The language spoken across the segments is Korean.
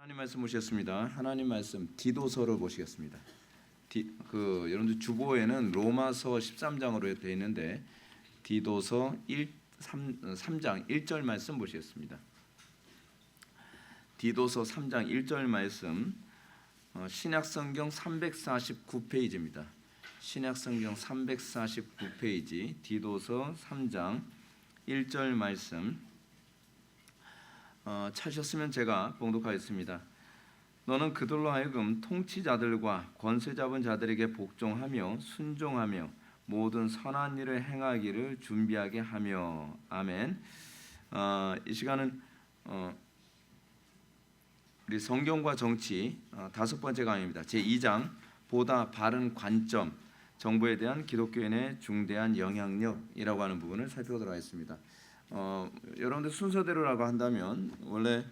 하나님 말씀 보시겠습니다. 하나님 말씀 디도서를 보시겠습니다. 여러분들 주보에는 로마서 13장으로 되어 있는데 디도서 3장 1절 말씀 보시겠습니다. 디도서 3장 1절 말씀 신약성경 349페이지입니다. 신약성경 349페이지 디도서 3장 1절 말씀 찾으셨으면 제가 봉독하겠습니다. 너는 그들로 하여금 통치자들과 권세 잡은 자들에게 복종하며 순종하며 모든 선한 일을 행하기를 준비하게 하며. 아멘. 이 시간은 우리 성경과 정치 다섯 번째 강의입니다. 제2장 보다 바른 관점, 정부에 대한 기독교인의 중대한 영향력이라고 하는 부분을 살펴보도록 하겠습니다. 여러분들 순서대로라고 한다면 원래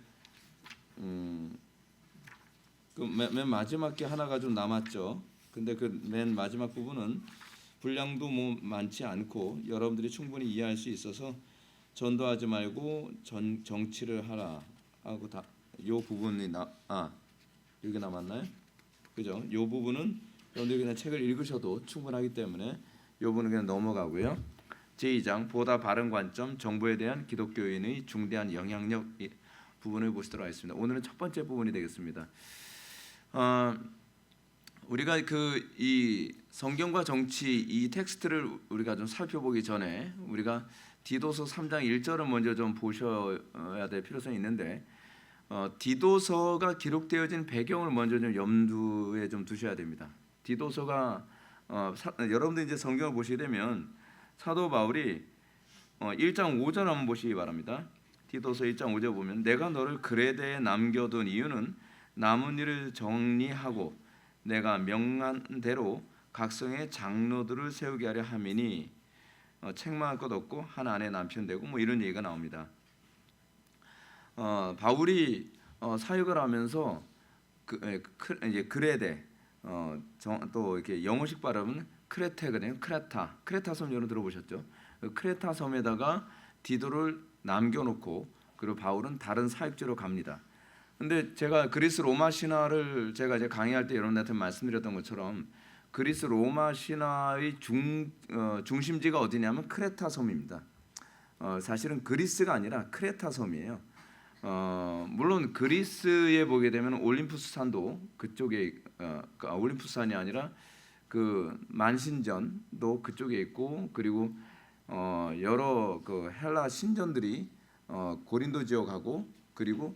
맨 마지막 게 하나가 좀 남았죠. 근데 그 맨 마지막 부분은 분량도 뭐 많지 않고 여러분들이 충분히 이해할 수 있어서 전도하지 말고 정치를 하라 하고 요 부분이 여기 남았나요? 그죠? 요 부분은 여러분들이 그냥 책을 읽으셔도 충분하기 때문에 요 부분은 그냥 넘어가고요. 제2장 보다 바른 관점, 정부에 대한 기독교인의 중대한 영향력 부분을 보시도록 하겠습니다. 오늘은 첫 번째 부분이 되겠습니다. 우리가 이 성경과 정치 이 텍스트를 우리가 좀 살펴보기 전에 우리가 디도서 3장 1절을 먼저 좀 보셔야 될 필요성이 있는데 디도서가 기록되어진 배경을 먼저 좀 염두에 좀 두셔야 됩니다. 디도서가 여러분들 이제 성경을 보시게 되면 사도 바울이 1장 5절 한번 보시기 바랍니다. 디도서 1장 5절 보면 내가 너를 그레데에 남겨둔 이유는 남은 일을 정리하고 내가 명한 대로 각성의 장로들을 세우게 하려 함이니 책망할 것 없고 한 아내 남편 되고 뭐 이런 얘기가 나옵니다. 바울이 사역을 하면서 이제 그레데 또 이렇게 영어식 발음은 크레테거든요. 크레타 섬 여러분 들어보셨죠? 크레타 섬에다가 디도를 남겨놓고 그리고 바울은 다른 사역지로 갑니다. 근데 제가 그리스 로마 신화를 제가 이제 강의할 때 여러분들한테 말씀드렸던 것처럼 그리스 로마 신화의 중심지가 어디냐면 크레타 섬입니다. 사실은 그리스가 아니라 크레타 섬이에요. 물론 그리스에 보게 되면 올림푸스 산도 그쪽에 올림푸스 산이 아니라 그 만신전도 그쪽에 있고 그리고 여러 그 헬라 신전들이 고린도 지역하고 그리고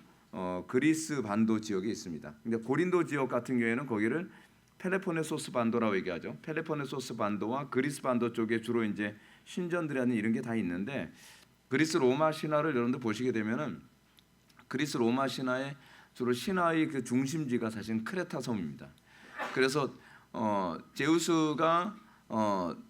그리스 반도 지역에 있습니다. 근데 고린도 지역 같은 경우에는 거기를 펠로폰네소스 반도라고 얘기하죠. 펠로폰네소스 반도와 그리스 반도 쪽에 주로 이제 신전들이라는 이런 게 다 있는데 그리스 로마 신화를 여러분들 보시게 되면은 그리스 로마 신화의 주로 신화의 그 중심지가 사실은 크레타 섬입니다. 그래서 제우스가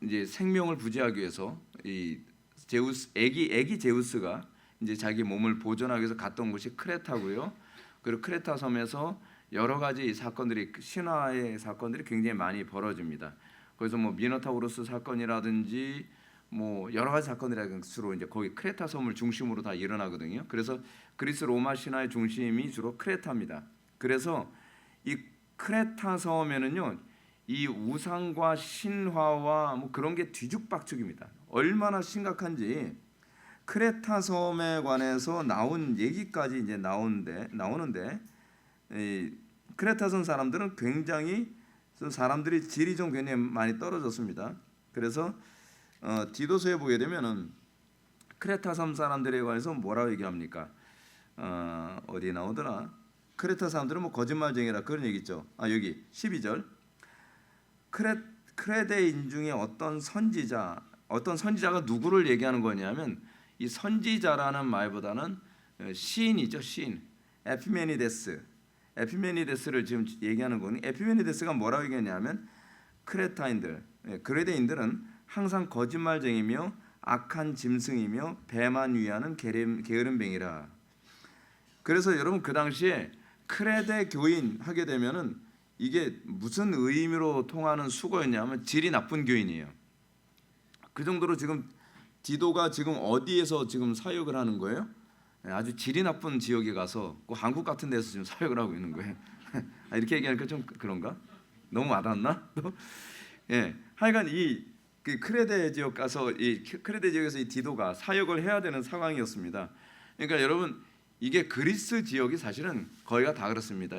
이제 생명을 부지하기 위해서 이 제우스 애기 제우스가 이제 자기 몸을 보존하기 위해서 갔던 곳이 크레타고요. 그리고 크레타 섬에서 여러 가지 사건들이 신화의 사건들이 굉장히 많이 벌어집니다. 그래서 뭐 미노타우로스 사건이라든지 뭐 여러 가지 사건들이 주로 이제 거기 크레타 섬을 중심으로 다 일어나거든요. 그래서 그리스 로마 신화의 중심이 주로 크레타입니다. 그래서 이 크레타 섬에는요, 이 우상과 신화와 뭐 그런 게 뒤죽박죽입니다. 얼마나 심각한지 크레타 섬에 관해서 나온 얘기까지 이제 나오는데 이 크레타 섬 사람들은 굉장히 사람들이 질이 좀 굉장히 많이 떨어졌습니다. 그래서 디도서에 보게 되면은 크레타 섬 사람들에 관해서 뭐라고 얘기합니까? 어디 나오더라? 크레타 사람들은 뭐 거짓말쟁이라 그런 얘기 있죠. 여기 12절 크레데인 중에 어떤 선지자가 누구를 얘기하는 거냐면 이 선지자라는 말보다는 시인이죠. 시인 에피메니데스를 지금 얘기하는 거니 에피메니데스가 뭐라고 얘기하냐면 그레데인들은 항상 거짓말쟁이며 악한 짐승이며 배만 위하는 게으름뱅이라. 그래서 여러분 그 당시에 크레데 교인 하게 되면은 이게 무슨 의미로 통하는 수거였냐면 질이 나쁜 교인이에요. 그 정도로 지금 디도가 지금 어디에서 지금 사역을 하는 거예요? 아주 질이 나쁜 지역에 가서 그 한국 같은 데서 지금 사역을 하고 있는 거예요. 이렇게 얘기하니까 좀 그런가? 너무 와닿나? 예, 하여간 그 크레데 지역 가서 이 크레데 지역에서 이 디도가 사역을 해야 되는 상황이었습니다. 그러니까 여러분 이게 그리스 지역이 사실은 거의가 다 그렇습니다.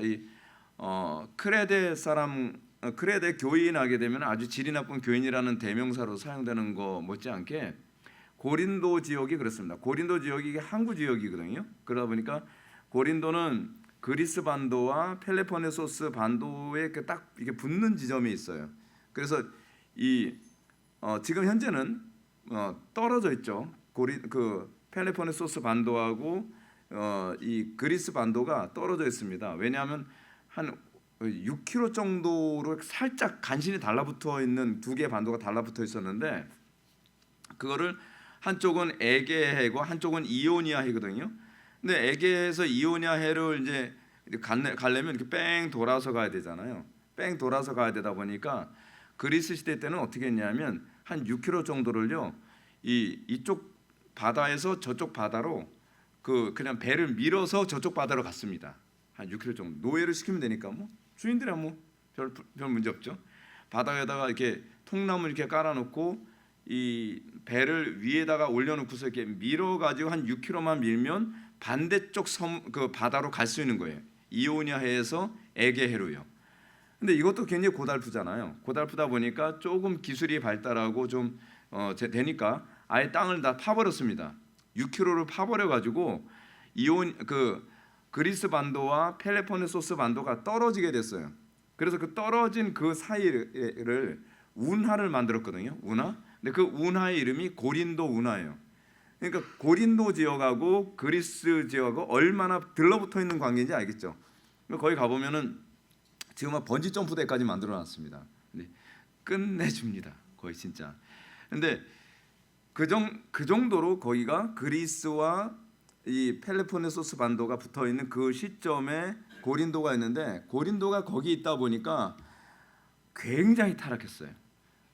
크레데 사람 크레데 교인하게 되면 아주 질이 나쁜 교인이라는 대명사로 사용되는 거 못지않게 고린도 지역이 그렇습니다. 고린도 지역이 이게 항구 지역이거든요. 그러다 보니까 고린도는 그리스 반도와 펠레포네소스 반도에 딱 이게 붙는 지점이 있어요. 그래서 지금 현재는 떨어져 있죠. 그 펠레포네소스 반도하고 이 그리스 반도가 떨어져 있습니다. 왜냐하면 한 6km 정도로 살짝 간신히 달라붙어 있는 두 개의 반도가 달라붙어 있었는데 그거를 한쪽은 에게해고 한쪽은 이오니아 해거든요. 근데 에게에서 이오니아 해를 이제 가려면 이렇게 뺑 돌아서 가야 되잖아요. 뺑 돌아서 가야 되다 보니까 그리스 시대 때는 어떻게 했냐면 한 6km 정도를요. 이쪽 바다에서 저쪽 바다로 그냥 배를 밀어서 저쪽 바다로 갔습니다. 한 6km 정도 노예를 시키면 되니까 뭐 주인들이야 뭐 별 문제 없죠. 바다에다가 이렇게 통나무 이렇게 깔아놓고 이 배를 위에다가 올려놓고서 이렇게 밀어가지고 한 6km만 밀면 반대쪽 그 바다로 갈 수 있는 거예요. 이오니아 해에서 에게해로요. 근데 이것도 굉장히 고달프잖아요. 고달프다 보니까 조금 기술이 발달하고 좀 되니까 아예 땅을 다 파버렸습니다. 6km를 파버려가지고 그리스 반도와 펠레포네소스 반도가 떨어지게 됐어요. 그래서 그 떨어진 그 사이를 운하를 만들었거든요. 운하. 근데 그 운하의 이름이 고린도 운하예요. 그러니까 고린도 지역하고 그리스 지역하고 얼마나 들러붙어 있는 관계인지 알겠죠. 거기 가보면은 지금 번지 점프대까지 만들어놨습니다. 끝내줍니다. 거의 진짜. 근데 그 정도로 거기가 그리스와 이 펠레포네소스 반도가 붙어 있는 그 시점에 고린도가 있는데 고린도가 거기 있다 보니까 굉장히 타락했어요.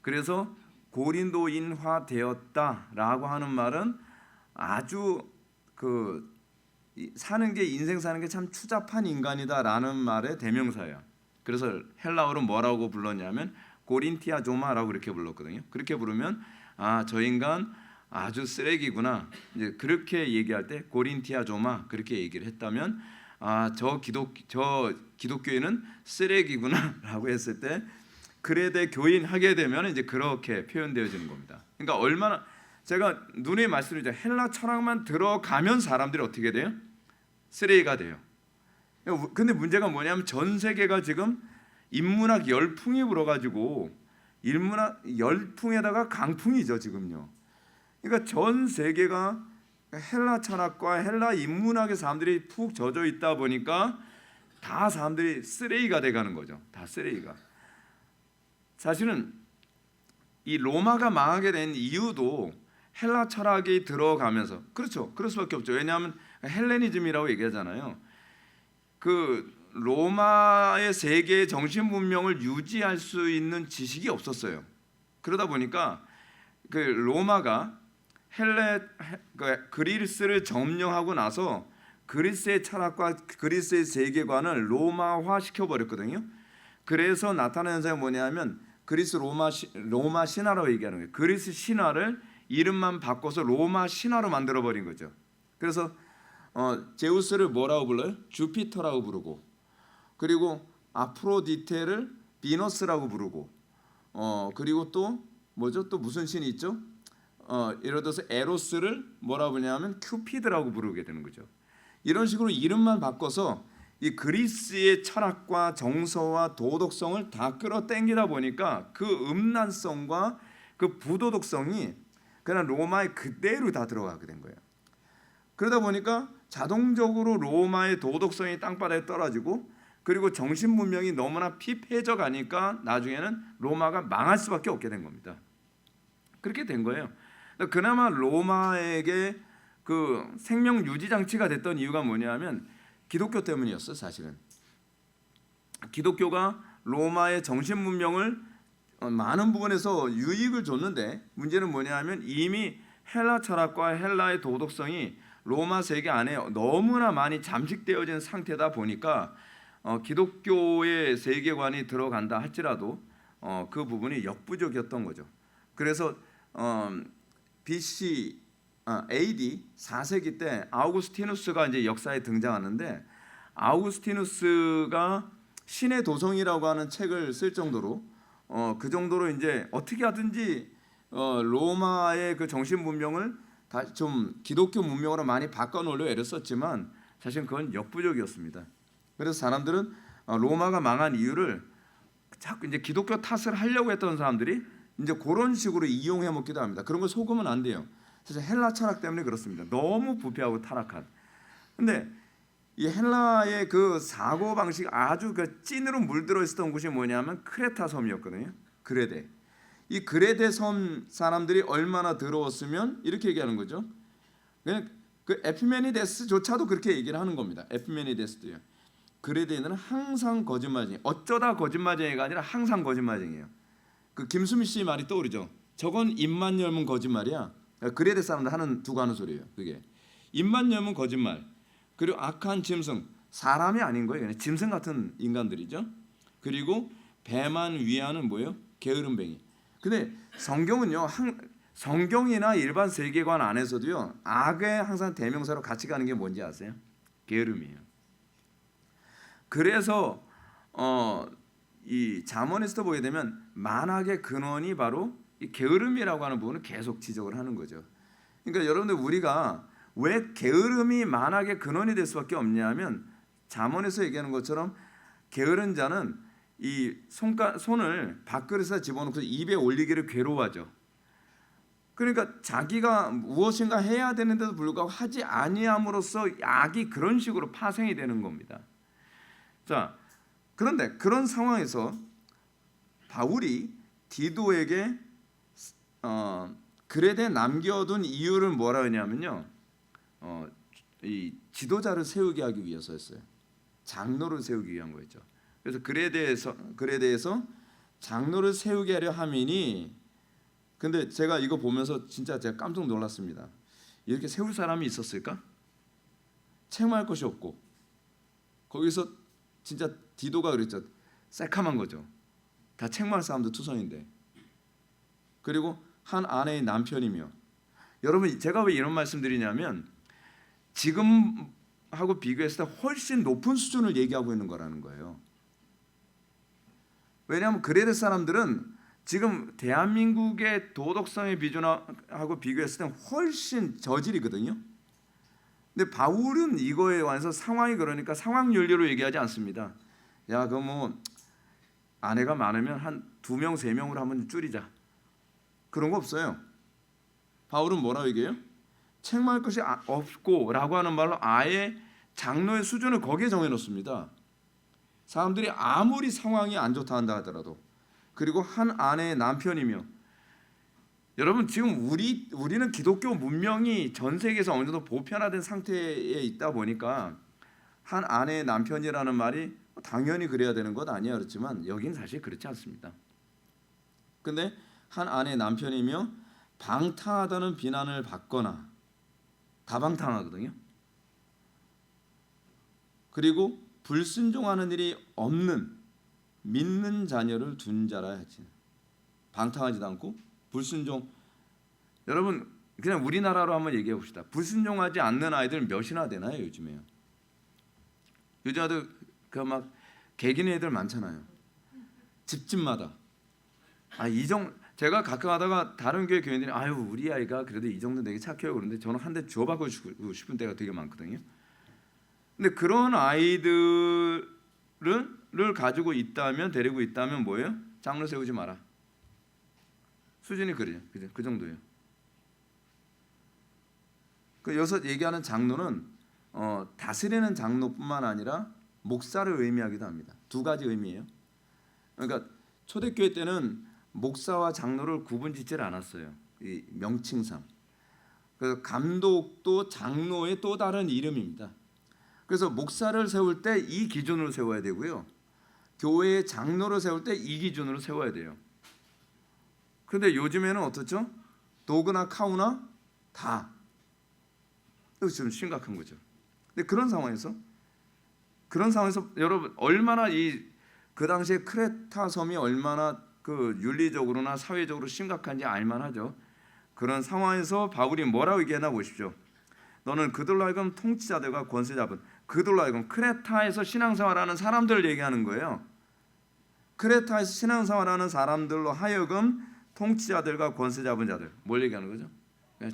그래서 고린도인화 되었다라고 하는 말은 아주 인생 사는 게 참 추잡한 인간이다라는 말의 대명사예요. 그래서 헬라어로 뭐라고 불렀냐면 고린티아조마라고 이렇게 불렀거든요. 그렇게 부르면 저 인간 아주 쓰레기구나. 이제 그렇게 얘기할 때 고린티아조마 그렇게 얘기를 했다면 저 기독교인은 쓰레기구나라고 했을 때 그레데 교인 하게 되면 이제 그렇게 표현되어지는 겁니다. 그러니까 얼마나 제가 눈에 말씀드리죠. 헬라 철학만 들어가면 사람들이 어떻게 돼요? 쓰레기가 돼요. 근데 문제가 뭐냐면 전 세계가 지금 인문학 열풍이 불어가지고 인문학 열풍에다가 강풍이죠 지금요. 그러니까 전 세계가 헬라 철학과 헬라 인문학의 사람들이 푹 젖어 있다 보니까 다 사람들이 쓰레기가 돼가는 거죠. 다 쓰레기가. 사실은 이 로마가 망하게 된 이유도 헬라 철학이 들어가면서 그렇죠. 그럴 수밖에 없죠. 왜냐하면 헬레니즘이라고 얘기하잖아요. 그 로마의 세계의 정신 문명을 유지할 수 있는 지식이 없었어요. 그러다 보니까 그 로마가 그리스를 점령하고 나서 그리스의 철학과 그리스의 세계관을 로마화 시켜버렸거든요. 그래서 나타나는 현상이 뭐냐면 그리스 로마 신화라고 얘기하는 거예요. 그리스 신화를 이름만 바꿔서 로마 신화로 만들어버린 거죠. 그래서 제우스를 뭐라고 불러요? 주피터라고 부르고, 그리고 아프로디테를 비너스라고 부르고, 그리고 또 뭐죠? 또 무슨 신이 있죠? 예를 들어서 에로스를 뭐라고 부르냐면 큐피드라고 부르게 되는 거죠. 이런 식으로 이름만 바꿔서 이 그리스의 철학과 정서와 도덕성을 다 끌어당기다 보니까 그 음란성과 그 부도덕성이 그냥 로마에 그대로 다 들어가게 된 거예요. 그러다 보니까 자동적으로 로마의 도덕성이 땅바닥에 떨어지고, 그리고 정신 문명이 너무나 피폐해져 가니까 나중에는 로마가 망할 수밖에 없게 된 겁니다. 그렇게 된 거예요. 그나마 로마에게 그 생명 유지 장치가 됐던 이유가 뭐냐면 기독교 때문이었어요. 사실은 기독교가 로마의 정신 문명을 많은 부분에서 유익을 줬는데, 문제는 뭐냐면 이미 헬라 철학과 헬라의 도덕성이 로마 세계 안에 너무나 많이 잠식되어진 상태다 보니까 기독교의 세계관이 들어간다 할지라도 그 부분이 역부족이었던 거죠. 그래서 BC AD 4세기 때 아우구스티누스가 이제 역사에 등장하는데, 아우구스티누스가 신의 도성이라고 하는 책을 쓸 정도로 그 정도로 이제 어떻게 하든지 로마의 그 정신 문명을 좀 기독교 문명으로 많이 바꿔놓으려 애를 썼지만 사실 그건 역부족이었습니다. 그래서 사람들은 로마가 망한 이유를 자꾸 이제 기독교 탓을 하려고 했던 사람들이 이제 그런 식으로 이용해 먹기도 합니다. 그런 거 속으면 안 돼요. 사실 헬라 철학 때문에 그렇습니다. 너무 부패하고 타락한. 근데 이 헬라의 그 사고 방식 아주 그 찐으로 물들어 있었던 곳이 뭐냐면 크레타 섬이었거든요. 그레데. 이 그레데 섬 사람들이 얼마나 더러웠으면 이렇게 얘기하는 거죠. 그냥 그 에피메니데스조차도 그렇게 얘기를 하는 겁니다. 에피메니데스도요. 그레데는 항상 거짓말쟁이. 어쩌다 거짓말쟁이가 아니라 항상 거짓말쟁이에요. 그 김수미 씨 말이 떠오르죠. 저건 입만 열면 거짓말이야. 그레데 사람들 두고 하는 소리예요. 그게 입만 열면 거짓말. 그리고 악한 짐승, 사람이 아닌 거예요. 그냥 짐승 같은 인간들이죠. 그리고 배만 위하는 뭐예요? 게으름뱅이. 근데 성경은요, 성경이나 일반 세계관 안에서도요, 악의 항상 대명사로 같이 가는 게 뭔지 아세요? 게으름이에요. 그래서 이 잠언에서 보게 되면 만악의 근원이 바로 이 게으름이라고 하는 부분을 계속 지적을 하는 거죠. 그러니까 여러분들, 우리가 왜 게으름이 만악의 근원이 될 수밖에 없냐면, 잠언에서 얘기하는 것처럼 게으른 자는 이 손을 밥그릇에 집어넣고 입에 올리기를 괴로워하죠. 그러니까 자기가 무엇인가 해야 되는데도 불구하고 하지 아니함으로써 악이 그런 식으로 파생이 되는 겁니다. 자, 그런데 그런 상황에서 바울이 디도에게 그레데 남겨둔 이유를 뭐라 하냐면요, 이 지도자를 세우게 하기 위해서였어요. 장로를 세우기 위한 거였죠. 그래서 그레데에서 장로를 세우게 하려 함이니, 근데 제가 이거 보면서 진짜 제가 깜짝 놀랐습니다. 이렇게 세울 사람이 있었을까? 책망할 것이 없고, 거기서 진짜 디도가 그랬죠. 새카만 거죠. 다 책망할 사람도 투성인데. 그리고 한 아내의 남편이며. 여러분, 제가 왜 이런 말씀드리냐면 지금하고 비교했을 때 훨씬 높은 수준을 얘기하고 있는 거라는 거예요. 왜냐하면 그레데 사람들은 지금 대한민국의 도덕성의 비준하고 비교했을 때 훨씬 저질이거든요. 근데 바울은 이거에 관해서 상황이 그러니까 상황 윤리로 얘기하지 않습니다. 야, 그 뭐 아내가 많으면 한 2명, 3명으로 한번 줄이자. 그런 거 없어요. 바울은 뭐라고 얘기해요? 책망할 것이 없고라고 하는 말로 아예 장로의 수준을 거기에 정해놓습니다. 사람들이 아무리 상황이 안 좋다 한다 하더라도. 그리고 한 아내의 남편이며. 여러분, 지금 우리는 기독교 문명이 전 세계에서 어느 정도 보편화된 상태에 있다 보니까 한 아내의 남편이라는 말이 당연히 그래야 되는 것 아니야 그렇지만 여긴 사실 그렇지 않습니다. 근데 한 아내의 남편이며 방탕하다는 비난을 받거나, 다 방탕하거든요. 그리고 불순종하는 일이 없는 믿는 자녀를 둔 자라 하지. 방탕하지도 않고 불순종. 여러분, 그냥 우리나라로 한번 얘기해 봅시다. 불순종하지 않는 아이들 몇이나 되나요 요즘에요? 요즘 아들 그 막 개기는 애들 많잖아요. 집집마다. 제가 가끔 하다가 다른 교회 교인들이 아유, 우리 아이가 그래도 이 정도 되게 착해요 그런데 저는 한 대 주워받고 싶은 때가 되게 많거든요. 근데 그런 아이들을 가지고 있다면, 데리고 있다면 뭐예요? 장로 세우지 마라. 수준이 그래요. 그 정도예요. 그 여기서 얘기하는 장로는 다스리는 장로뿐만 아니라 목사를 의미하기도 합니다. 2가지 의미예요. 그러니까 초대교회 때는 목사와 장로를 구분짓지를 않았어요. 이 명칭상. 그래서 감독도 장로의 또 다른 이름입니다. 그래서 목사를 세울 때 이 기준으로 세워야 되고요. 교회의 장로를 세울 때 이 기준으로 세워야 돼요. 그런데 요즘에는 어떻죠? 도그나 카우나 다. 이거 좀 심각한 거죠. 근데 그런 상황에서 여러분 얼마나 그 당시에 크레타 섬이 얼마나 그 윤리적으로나 사회적으로 심각한지 알만하죠. 그런 상황에서 바울이 뭐라고 얘기하나 보십시오. 너는 그들로 하여금 통치자들과 권세 잡은 그들로 하여금 크레타에서 신앙생활하는 사람들을 얘기하는 거예요. 크레타에서 신앙생활하는 사람들로 하여금 통치자들과 권세 잡은 자들 뭘 얘기하는 거죠?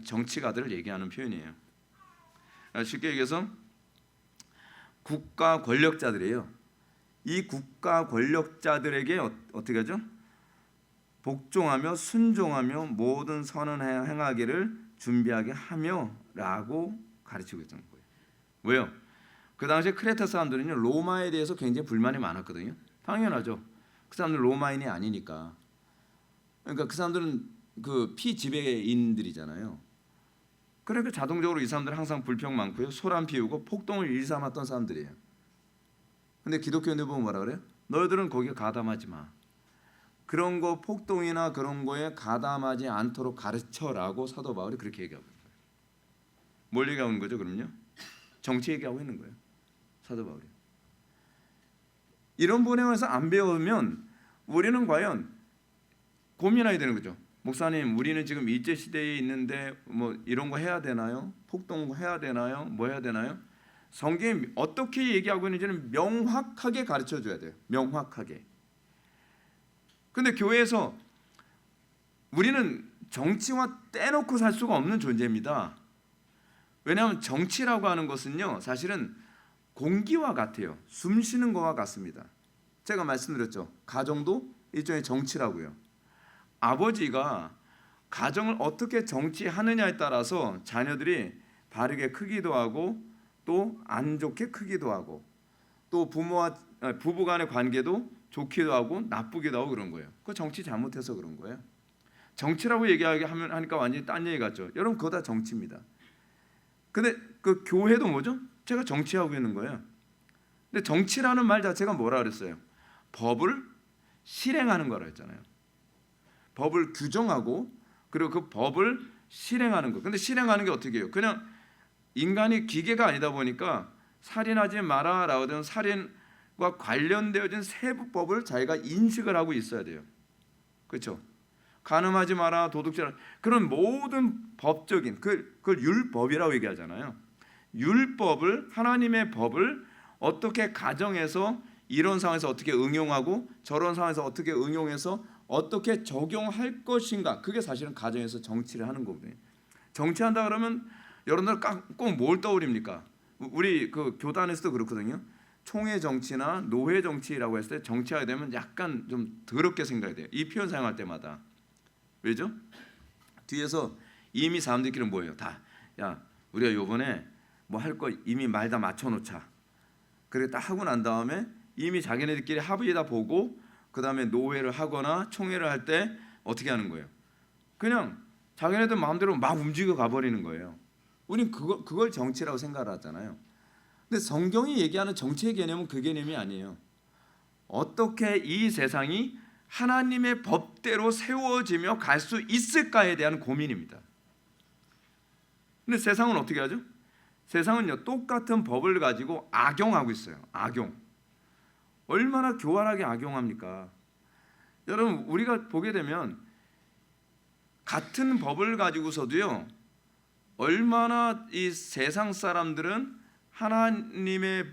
정치가들을 얘기하는 표현이에요. 쉽게 얘기해서 국가 권력자들이에요. 이 국가 권력자들에게 어떻게 하죠? 복종하며 순종하며 모든 선을 행하기를 준비하게 하며라고 가르치고 있던 거예요. 왜요? 그 당시에 크레타 사람들은요 로마에 대해서 굉장히 불만이 많았거든요. 당연하죠. 그 사람들 로마인이 아니니까. 그러니까 그 사람들은 그 피지배인들이잖아요. 그러니까 자동적으로 이 사람들은 항상 불평 많고요, 소란 피우고 폭동을 일삼았던 사람들이에요. 근데 기독교인들 보면 뭐라 그래요? 너희들은 거기에 가담하지 마. 그런 거 폭동이나 그런 거에 가담하지 않도록 가르쳐라고 사도 바울이 그렇게 얘기하고 있는 거예요. 뭘 얘기하고 있는 거죠? 그럼요? 정치 얘기하고 있는 거예요. 사도 바울이. 이런 부분에서 안 배우면 우리는 과연 고민해야 되는 거죠. 목사님, 우리는 지금 일제 시대에 있는데 뭐 이런 거 해야 되나요? 폭동 해야 되나요? 뭐 해야 되나요? 성경이 어떻게 얘기하고 있는지는 명확하게 가르쳐 줘야 돼요. 명확하게. 근데 교회에서 우리는 정치와 떼놓고 살 수가 없는 존재입니다. 왜냐하면 정치라고 하는 것은요 사실은 공기와 같아요. 숨 쉬는 것과 같습니다. 제가 말씀드렸죠. 가정도 일종의 정치라고요. 아버지가 가정을 어떻게 정치하느냐에 따라서 자녀들이 바르게 크기도 하고 또 안 좋게 크기도 하고 또 부부 간의 관계도 좋기도 하고 나쁘기도 하고 그런 거예요. 그 정치 잘못해서 그런 거예요. 정치라고 하니까 완전히 딴 얘기 같죠. 여러분 그거 다 정치입니다. 근데 그 교회도 뭐죠? 제가 정치하고 있는 거예요. 근데 정치라는 말 자체가 뭐라 그랬어요? 법을 실행하는 거라 했잖아요. 법을 규정하고 그리고 그 법을 실행하는 거. 근데 실행하는 게 어떻게 해요? 그냥 인간이 기계가 아니다 보니까 살인하지 마라라고 하는 살인과 관련되어진 세부법을 자기가 인식을 하고 있어야 돼요. 그렇죠? 간음하지 마라, 도둑질하라 그런 모든 법적인 그걸 율법이라고 얘기하잖아요. 율법을 하나님의 법을 어떻게 가정에서 이런 상황에서 어떻게 응용하고 저런 상황에서 어떻게 응용해서 어떻게 적용할 것인가 그게 사실은 가정에서 정치를 하는 거거든요. 정치한다 그러면 여러분들 꼭 뭘 떠올립니까? 우리 그 교단에서도 그렇거든요. 총회 정치나 노회 정치라고 했을 때 정치하게 되면 약간 좀 더럽게 생각이 돼요. 이 표현 사용할 때마다. 왜죠? 뒤에서 이미 사람들끼리 뭐예요? 다 야 우리가 요번에 뭐 할 거 이미 말 다 맞춰놓자. 그래 딱 하고 난 다음에 이미 자기네들끼리 합의 다 보고 그 다음에 노회를 하거나 총회를 할 때 어떻게 하는 거예요? 그냥 자기네들 마음대로 막 움직여 가버리는 거예요. 우린 그걸 정치라고 생각을 하잖아요. 근데 성경이 얘기하는 정치의 개념은 그 개념이 아니에요. 어떻게 이 세상이 하나님의 법대로 세워지며 갈 수 있을까에 대한 고민입니다. 근데 세상은 어떻게 하죠? 세상은요 똑같은 법을 가지고 악용하고 있어요. 악용. 얼마나 교활하게 악용합니까? 여러분 우리가 보게 되면 같은 법을 가지고서도요 얼마나 이 세상 사람들은 하나님의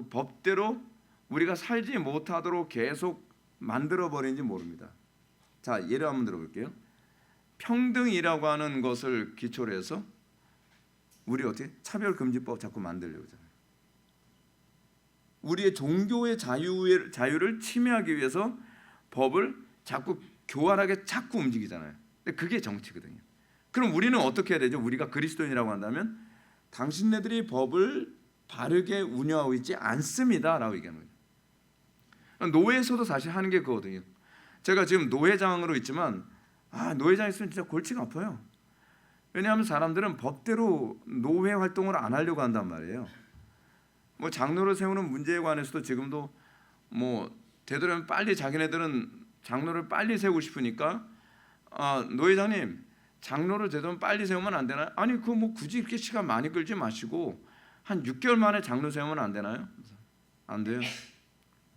법대로 우리가 살지 못하도록 계속 만들어버린지 모릅니다. 자 예를 한번 들어볼게요. 평등이라고 하는 것을 기초로 해서 우리 어떻게 차별금지법 자꾸 만들려고 하잖아요. 우리의 종교의 자유를 침해하기 위해서 법을 자꾸 교활하게 자꾸 움직이잖아요. 근데 그게 정치거든요. 그럼 우리는 어떻게 해야 되죠? 우리가 그리스도인이라고 한다면 당신네들이 법을 바르게 운영하고 있지 않습니다라고 얘기하는 거예요. 노회에서도 사실 하는 게 그거거든요. 제가 지금 노회장으로 있지만 노회장 있으면 진짜 골치가 아파요. 왜냐하면 사람들은 법대로 노회 활동을 안 하려고 한단 말이에요. 뭐 장로를 세우는 문제에 관해서도 지금도 뭐 되도록이면 빨리 자기네들은 장로를 빨리 세우고 싶으니까 노회장님 장로를 제대로 빨리 세우면 안 되나요? 아니 그 뭐 굳이 이렇게 시간 많이 끌지 마시고 한 6개월 만에 장로 세우면 안 되나요? 안 돼요.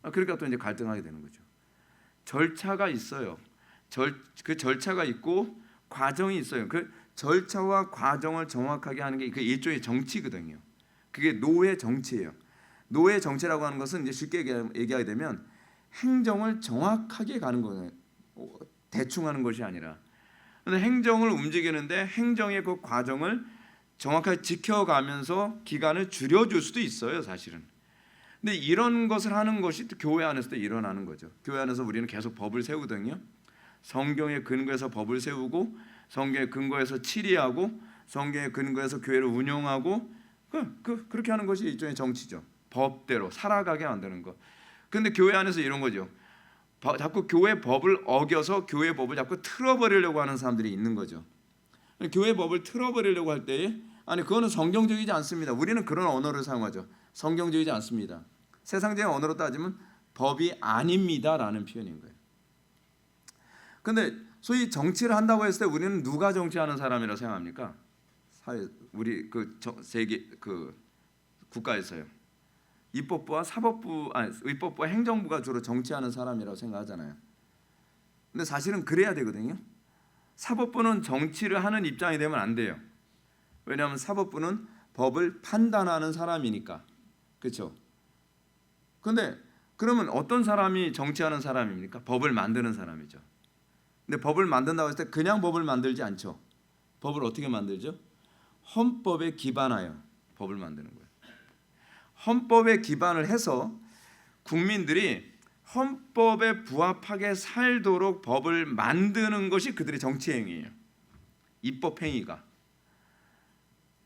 그러니까 또 이제 갈등하게 되는 거죠. 절차가 있어요. 그 절차가 있고 과정이 있어요. 그 절차와 과정을 정확하게 하는 게 그 일종의 정치거든요. 그게 노회 정치예요. 노회 정치라고 하는 것은 이제 쉽게 얘기하게 되면 행정을 정확하게 가는 거예요. 대충 하는 것이 아니라. 근데 행정을 움직이는데 행정의 그 과정을 정확하게 지켜가면서 기간을 줄여줄 수도 있어요, 사실은. 근데 이런 것을 하는 것이 또 교회 안에서도 일어나는 거죠. 교회 안에서 우리는 계속 법을 세우거든요. 성경의 근거에서 법을 세우고 성경의 근거에서 치리하고 성경의 근거에서 교회를 운영하고 그렇게 하는 것이 일종의 정치죠. 법대로 살아가게 만드는 것. 근데 교회 안에서 이런 거죠. 자꾸 교회 법을 어겨서 교회 법을 자꾸 틀어버리려고 하는 사람들이 있는 거죠. 교회 법을 틀어버리려고 할 때에 아니 그거는 성경적이지 않습니다. 우리는 그런 언어를 사용하죠. 성경적이지 않습니다. 세상적인 언어로 따지면 법이 아닙니다라는 표현인 거예요. 근데 소위 정치를 한다고 했을 때 우리는 누가 정치하는 사람이라고 생각합니까? 우리 그 세계 그 국가에서요. 입법부와 입법부와 행정부가 주로 정치하는 사람이라고 생각하잖아요. 근데 사실은 그래야 되거든요. 사법부는 정치를 하는 입장이 되면 안 돼요. 왜냐하면 사법부는 법을 판단하는 사람이니까. 그렇죠? 근데 그러면 어떤 사람이 정치하는 사람입니까? 법을 만드는 사람이죠. 근데 법을 만든다고 했을 때 그냥 법을 만들지 않죠. 법을 어떻게 만들죠? 헌법에 기반하여 법을 만드는 거예요. 헌법에 기반을 해서 국민들이 헌법에 부합하게 살도록 법을 만드는 것이 그들의 정치 행위예요. 입법 행위가.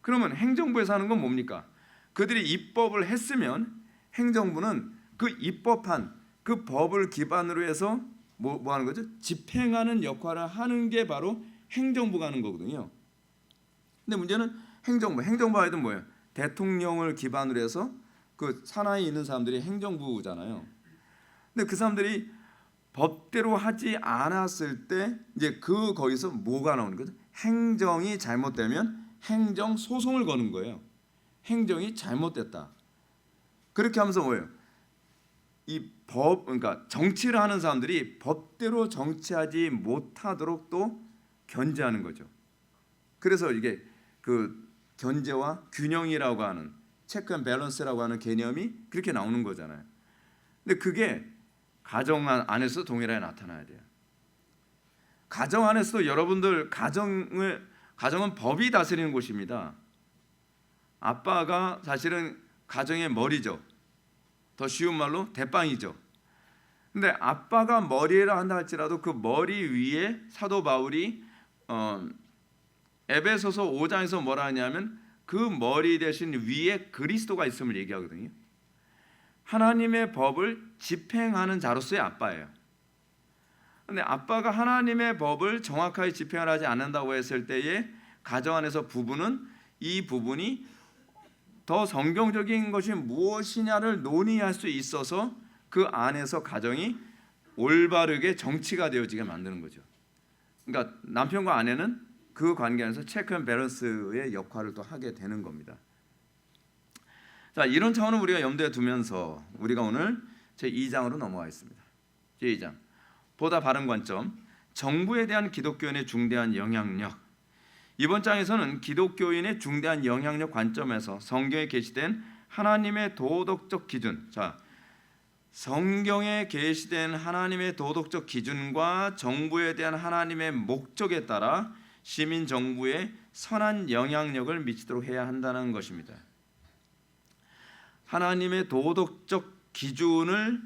그러면 행정부에서 하는 건 뭡니까? 그들이 입법을 했으면 행정부는 그 입법한 그 법을 기반으로 해서 뭐 하는 거죠? 집행하는 역할을 하는 게 바로 행정부가 하는 거거든요. 근데 문제는 행정부 하여튼 뭐예요? 대통령을 기반으로 해서 그 산하에 있는 사람들이 행정부잖아요. 근데 그 사람들이 법대로 하지 않았을 때 이제 거기서 뭐가 나오는 거죠? 행정이 잘못되면 행정 소송을 거는 거예요. 행정이 잘못됐다. 그렇게 하면서 뭐예요? 그러니까 정치를 하는 사람들이 법대로 정치하지 못하도록 또 견제하는 거죠. 그래서 이게 그 견제와 균형이라고 하는 체크 앤 밸런스라고 하는 개념이 그렇게 나오는 거잖아요. 근데 그게 가정 안에서 동일하게 나타나야 돼요. 가정 안에서도 여러분들 가정은 법이 다스리는 곳입니다. 아빠가 사실은 가정의 머리죠. 더 쉬운 말로 대빵이죠. 근데 아빠가 머리라 한다 할지라도 그 머리 위에 사도 바울이 에베소서 5장에서 뭐라 하냐면 그 머리 대신 위에 그리스도가 있음을 얘기하거든요. 하나님의 법을 집행하는 자로서의 아빠예요. 근데 아빠가 하나님의 법을 정확하게 집행을 하지 않는다고 했을 때에 가정 안에서 이 부분이 더 성경적인 것이 무엇이냐를 논의할 수 있어서 그 안에서 가정이 올바르게 정치가 되어지게 만드는 거죠. 그러니까 남편과 아내는 그 관계 안에서 체크 앤 밸런스의 역할을 또 하게 되는 겁니다. 자, 이런 차원을 우리가 염두에 두면서 우리가 오늘 제2장으로 넘어가겠습니다. 제2장 보다 바른 관점, 정부에 대한 기독교인의 중대한 영향력. 이번 장에서는 기독교인의 중대한 영향력 관점에서 성경에 게시된 하나님의 도덕적 기준, 성경에 게시된 하나님의 도덕적 기준과 정부에 대한 하나님의 목적에 따라 시민 정부에 선한 영향력을 미치도록 해야 한다는 것입니다. 하나님의 도덕적 기준을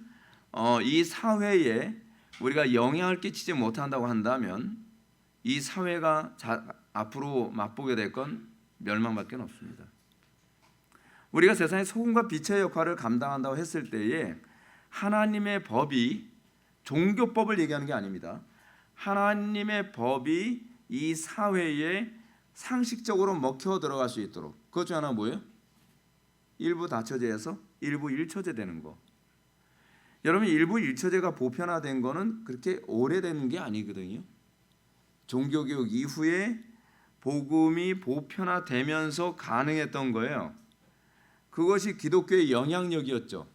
이 사회에 우리가 영향을 끼치지 못한다고 한다면 이 사회가 앞으로 맛보게 될 건 멸망밖에 없습니다. 우리가 세상의 소금과 빛의 역할을 감당한다고 했을 때에 하나님의 법이 종교법을 얘기하는 게 아닙니다. 하나님의 법이 이 사회에 상식적으로 먹혀 들어갈 수 있도록 그것 중 하나가 뭐예요? 일부 다처제에서 일부 일처제 되는 거. 여러분 일부 일처제가 보편화된 거는 그렇게 오래된 게 아니거든요. 종교개혁 이후에 복음이 보편화되면서 가능했던 거예요. 그것이 기독교의 영향력이었죠.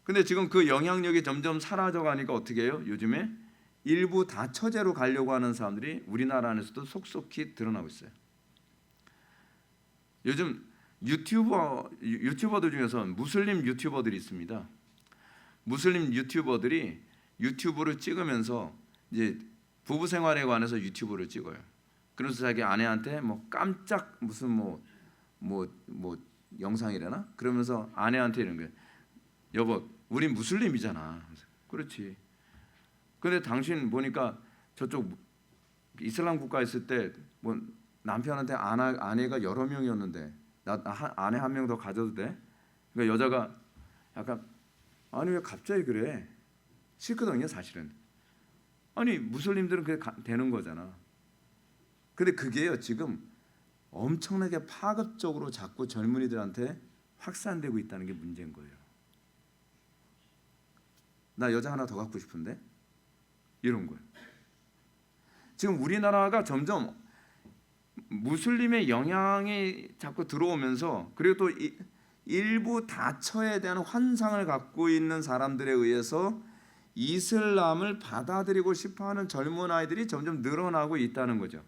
근데 지금 그 영향력이 점점 사라져 가니까 어떻게 해요? 요즘에 일부 다처제로 가려고 하는 사람들이 우리나라 안에서도 속속히 드러나고 있어요. 요즘 유튜버들 중에서 무슬림 유튜버들이 있습니다. 무슬림 유튜버들이 유튜브를 찍으면서 이제 부부 생활에 관해서 유튜브를 찍어요. 그래서 자기 아내한테 뭐 깜짝 무슨 뭐 영상이래나? 그러면서 아내한테 이런 거예요. 여보, 우린 무슬림이잖아. 그렇지. 근데 당신 보니까 저쪽 이슬람 국가 있을 때 뭐 남편한테 아내가 여러 명이었는데 나 아내 한 명 더 가져도 돼? 그러니까 여자가 약간 아니 왜 갑자기 그래? 싫거든요, 사실은. 아니 무슬림들은 그게 되는 거잖아. 근데 그게요 지금 엄청나게 파급적으로 자꾸 젊은이들한테 확산되고 있다는 게 문제인 거예요. 나 여자 하나 더 갖고 싶은데 이런 거예요. 지금 우리나라가 점점 무슬림의 영향이 자꾸 들어오면서 그리고 또 일부 다처에 대한 환상을 갖고 있는 사람들에 의해서 이슬람을 받아들이고 싶어하는 젊은 아이들이 점점 늘어나고 있다는 거죠.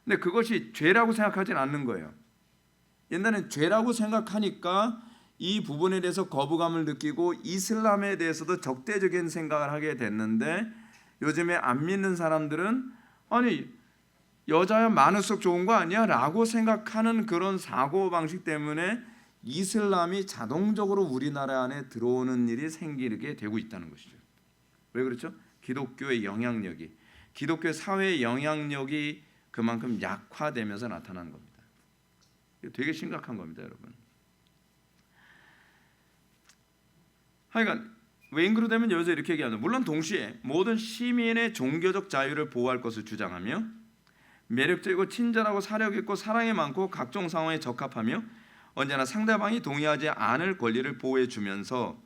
근데 그것이 죄라고 생각하진 않는 거예요. 옛날엔 죄라고 생각하니까 이 부분에 대해서 거부감을 느끼고 이슬람에 대해서도 적대적인 생각을 하게 됐는데 요즘에 안 믿는 사람들은 아니 여자야 많을수록 좋은 거 아니야? 라고 생각하는 그런 사고방식 때문에 이슬람이 자동적으로 우리나라 안에 들어오는 일이 생기게 되고 있다는 것이죠. 왜 그렇죠? 기독교의 영향력이, 기독교 사회의 영향력이 그만큼 약화되면서 나타나는 겁니다. 되게 심각한 겁니다, 여러분. 하여간 웨인그루 되면 여기서 이렇게 얘기하죠. 물론 동시에 모든 시민의 종교적 자유를 보호할 것을 주장하며 매력적이고 친절하고 사력 있고 사랑이 많고 각종 상황에 적합하며 언제나 상대방이 동의하지 않을 권리를 보호해 주면서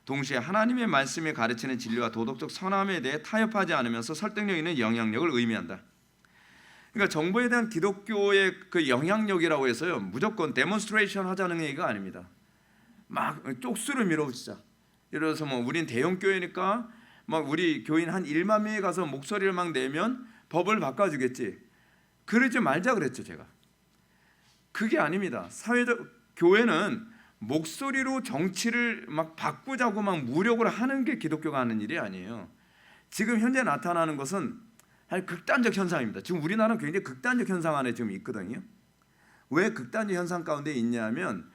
동시에 하나님의 말씀이 가르치는 진리와 도덕적 선함에 대해 타협하지 않으면서 설득력 있는 영향력을 의미한다. 그러니까 정부에 대한 기독교의 그 영향력이라고 해서요 무조건 데몬스트레이션 하자는 얘기가 아닙니다. 막 쪽수를 밀어붙이자. 예를 들어서 뭐 우린 대형 교회니까 막 우리 교인 한 1만 명이 가서 목소리를 막 내면 법을 바꿔주겠지. 그러지 말자 그랬죠 제가. 그게 아닙니다. 사회적 교회는 목소리로 정치를 막 바꾸자고 막 무력을 하는 게 기독교가 하는 일이 아니에요. 지금 현재 나타나는 것은 아주 극단적 현상입니다. 지금 우리나라는 굉장히 극단적 현상 안에 지금 있거든요. 왜 극단적 현상 가운데 있냐면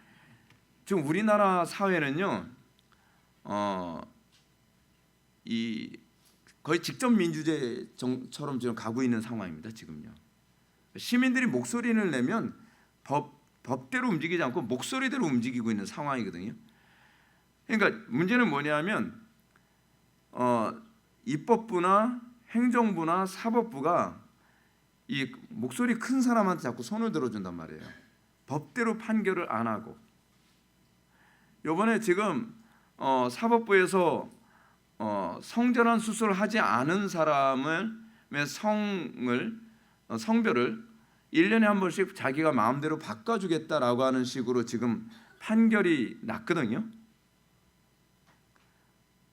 지금 우리나라 사회는요, 이 거의 직접 민주제처럼 지금 가고 있는 상황입니다. 지금요. 시민들이 목소리를 내면 법대로 움직이지 않고 목소리대로 움직이고 있는 상황이거든요. 그러니까 문제는 뭐냐면 입법부나 행정부나 사법부가 이 목소리 큰 사람한테 자꾸 손을 들어준단 말이에요. 법대로 판결을 안 하고. 이번에 지금 사법부에서 성전환 수술을 하지 않은 사람의 성별을 1년에 한 번씩 자기가 마음대로 바꿔주겠다라고 하는 식으로 지금 판결이 났거든요.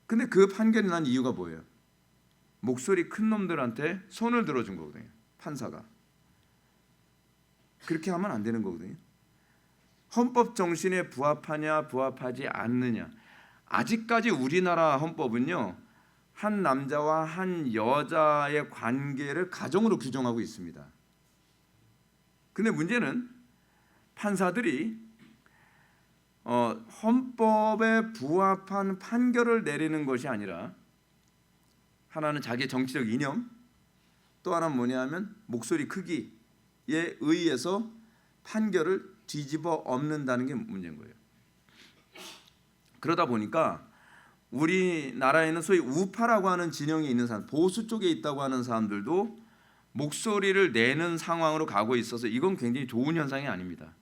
근데 그 판결이 난 이유가 뭐예요? 목소리 큰 놈들한테 손을 들어준 거거든요. 판사가. 그렇게 하면 안 되는 거거든요. 헌법 정신에 부합하냐 부합하지 않느냐. 아직까지 우리나라 헌법은요, 한 남자와 한 여자의 관계를 가정으로 규정하고 있습니다. 근데 문제는 판사들이 헌법에 부합한 판결을 내리는 것이 아니라 하나는 자기의 정치적 이념, 또 하나는 뭐냐면 목소리 크기에 의해서 판결을 뒤집어 엎는다는 게 문제인 거예요. 그러다 보니까 우리나라에는 소위 우파라고 하는 진영이 있는 사람, 보수 쪽에 있다고 하는 사람들도 목소리를 내는 상황으로 가고 있어서 이건 굉장히 좋은 현상이 아닙니다.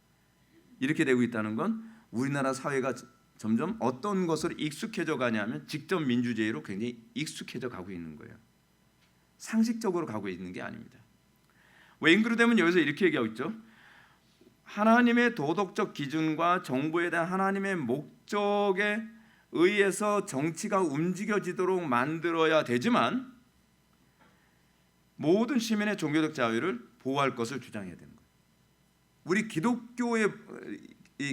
이렇게 되고 있다는 건 우리나라 사회가 점점 어떤 것을 익숙해져 가냐면 직접 민주주의로 굉장히 익숙해져 가고 있는 거예요. 상식적으로 가고 있는 게 아닙니다. 웨잉그루 되면 여기서 이렇게 얘기하고 있죠. 하나님의 도덕적 기준과 정부에 대한 하나님의 목적에 의해서 정치가 움직여지도록 만들어야 되지만 모든 시민의 종교적 자유를 보호할 것을 주장해야 되는 거예요. 우리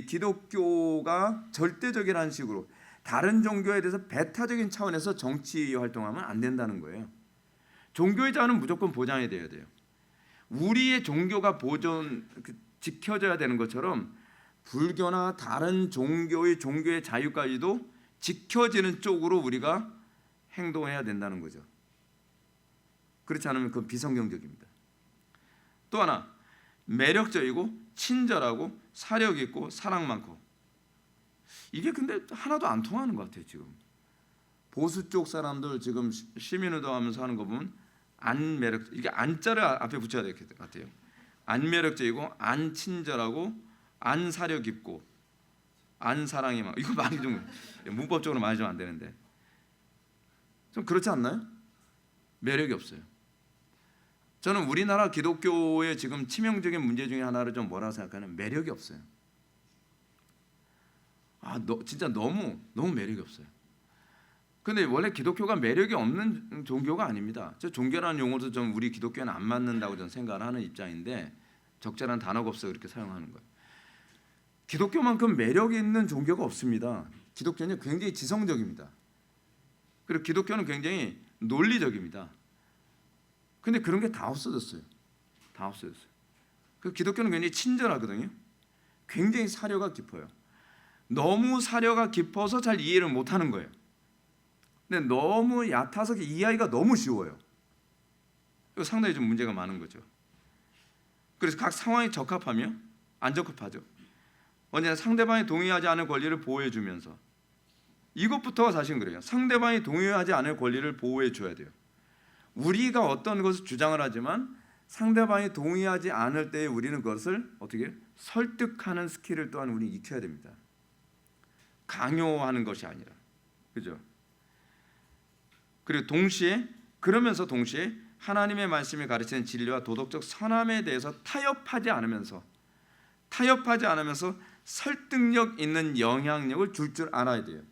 기독교가 절대적이라는 식으로 다른 종교에 대해서 배타적인 차원에서 정치 활동하면 안 된다는 거예요. 종교의 자유는 무조건 보장이 돼야 돼요. 우리의 종교가 지켜져야 되는 것처럼 불교나 다른 종교의 자유까지도 지켜지는 쪽으로 우리가 행동해야 된다는 거죠. 그렇지 않으면 그건 비성경적입니다. 또 하나, 매력적이고 친절하고 사력 있고 사랑 많고. 이게 근데 하나도 안 통하는 것 같아요. 지금 보수 쪽 사람들 지금 시민운동하면서 하는 거 보면 안 매력, 이게 안자를 앞에 붙여야 될 것 같아요. 안 매력적이고 안 친절하고 안 사력 깊고 안 사랑이 많고. 이거 많이 좀 문법적으로 많이 좀 안 되는데 좀 그렇지 않나요? 매력이 없어요. 저는 우리나라 기독교의 지금 치명적인 문제 중에 하나를 좀 뭐라고 생각하냐면 매력이 없어요. 진짜 너무 매력이 없어요. 근데 원래 기독교가 매력이 없는 종교가 아닙니다. 저 종교라는 용어도 좀 우리 기독교는 안 맞는다고 저는 생각을 하는 입장인데 적절한 단어가 없어서 그렇게 사용하는 거예요. 기독교만큼 매력이 있는 종교가 없습니다. 기독교는 굉장히 지성적입니다. 그리고 기독교는 굉장히 논리적입니다. 근데 그런 게 다 없어졌어요. 다 없어졌어요. 그 기독교는 굉장히 친절하거든요. 굉장히 사려가 깊어요. 너무 사려가 깊어서 잘 이해를 못하는 거예요. 근데 너무 얕아서 이해하기가 너무 쉬워요. 이거 상당히 좀 문제가 많은 거죠. 그래서 각 상황에 적합하며 안 적합하죠. 언제나 상대방이 동의하지 않을 권리를 보호해주면서, 이것부터가 사실은 그래요. 상대방이 동의하지 않을 권리를 보호해 줘야 돼요. 우리가 어떤 것을 주장을 하지만 상대방이 동의하지 않을 때에 우리는 그것을 어떻게 설득하는 스킬을 또한 우리 익혀야 됩니다. 강요하는 것이 아니라, 그죠? 그리고 그러면서 동시에 하나님의 말씀이 가르치는 진리와 도덕적 선함에 대해서 타협하지 않으면서 설득력 있는 영향력을 줄 알아야 돼요.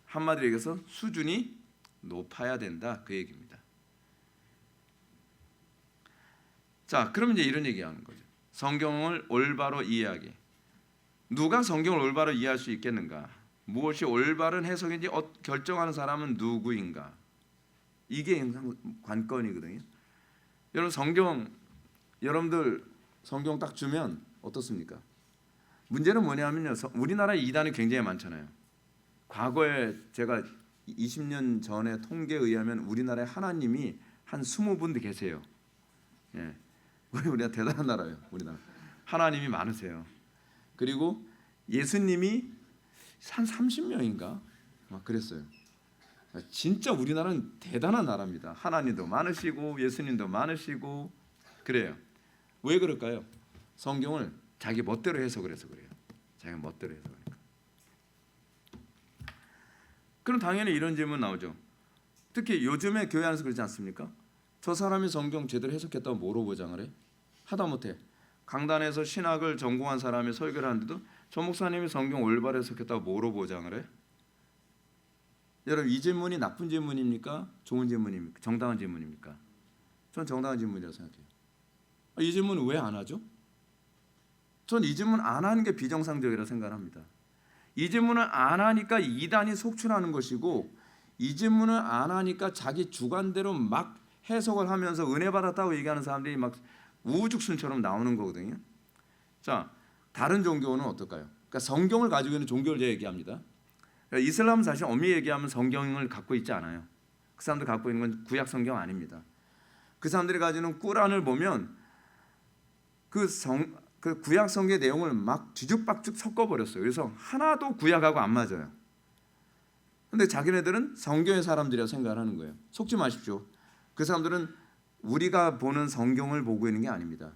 한마디로 얘기해서 수준이 높아야 된다, 그 얘기입니다. 자, 그럼 이제 이런 얘기하는 거죠. 성경을 올바로 이해하기. 누가 성경을 올바로 이해할 수 있겠는가? 무엇이 올바른 해석인지 결정하는 사람은 누구인가? 이게 항상 관건이거든요. 여러분들 성경 딱 주면 어떻습니까? 문제는 뭐냐면요, 우리나라에 이단이 굉장히 많잖아요. 과거에 제가 20년 전에 통계에 의하면 우리나라에 하나님이 한 20분 계세요. 예. 우리가 대단한 나라예요. 우리나라 하나님이 많으세요. 그리고 예수님이 한 30명인가 막 그랬어요. 진짜 우리나라는 대단한 나라입니다. 하나님도 많으시고 예수님도 많으시고 그래요. 왜 그럴까요? 성경을 자기 멋대로 해석을 해서 그래요. 자기 멋대로 해석하니까. 그럼 당연히 이런 질문 나오죠. 특히 요즘에 교회 안에서 그렇지 않습니까? 저 사람이 성경 제대로 해석했다고 뭐로 보장을 해? 하다못해 강단에서 신학을 전공한 사람이 설교를 하는데도 저 목사님이 성경 올바로 해석했다고 뭐로 보장을 해? 여러분, 이 질문이 나쁜 질문입니까? 좋은 질문입니까? 정당한 질문입니까? 전 정당한 질문이라고 생각해요. 이 질문은 왜 안 하죠? 전 이 질문 안 하는 게 비정상적이라고 생각합니다. 이 질문을 안 하니까 이단이 속출하는 것이고, 이 질문을 안 하니까 자기 주관대로 막 해석을 하면서 은혜 받았다고 얘기하는 사람들이 막 우후죽순처럼 나오는 거거든요. 자, 다른 종교는 어떨까요? 그러니까 성경을 가지고 있는 종교를 제가 얘기합니다. 그러니까 이슬람은 사실 엄밀히 얘기하면 성경을 갖고 있지 않아요. 그 사람들 갖고 있는 건 구약 성경 아닙니다. 그 사람들이 가지는 꾸란을 보면 그 구약 성경의 내용을 막 뒤죽박죽 섞어버렸어요. 그래서 하나도 구약하고 안 맞아요. 근데 자기네들은 성경의 사람들이라고 생각을 하는 거예요. 속지 마십시오. 그 사람들은 우리가 보는 성경을 보고 있는 게 아닙니다.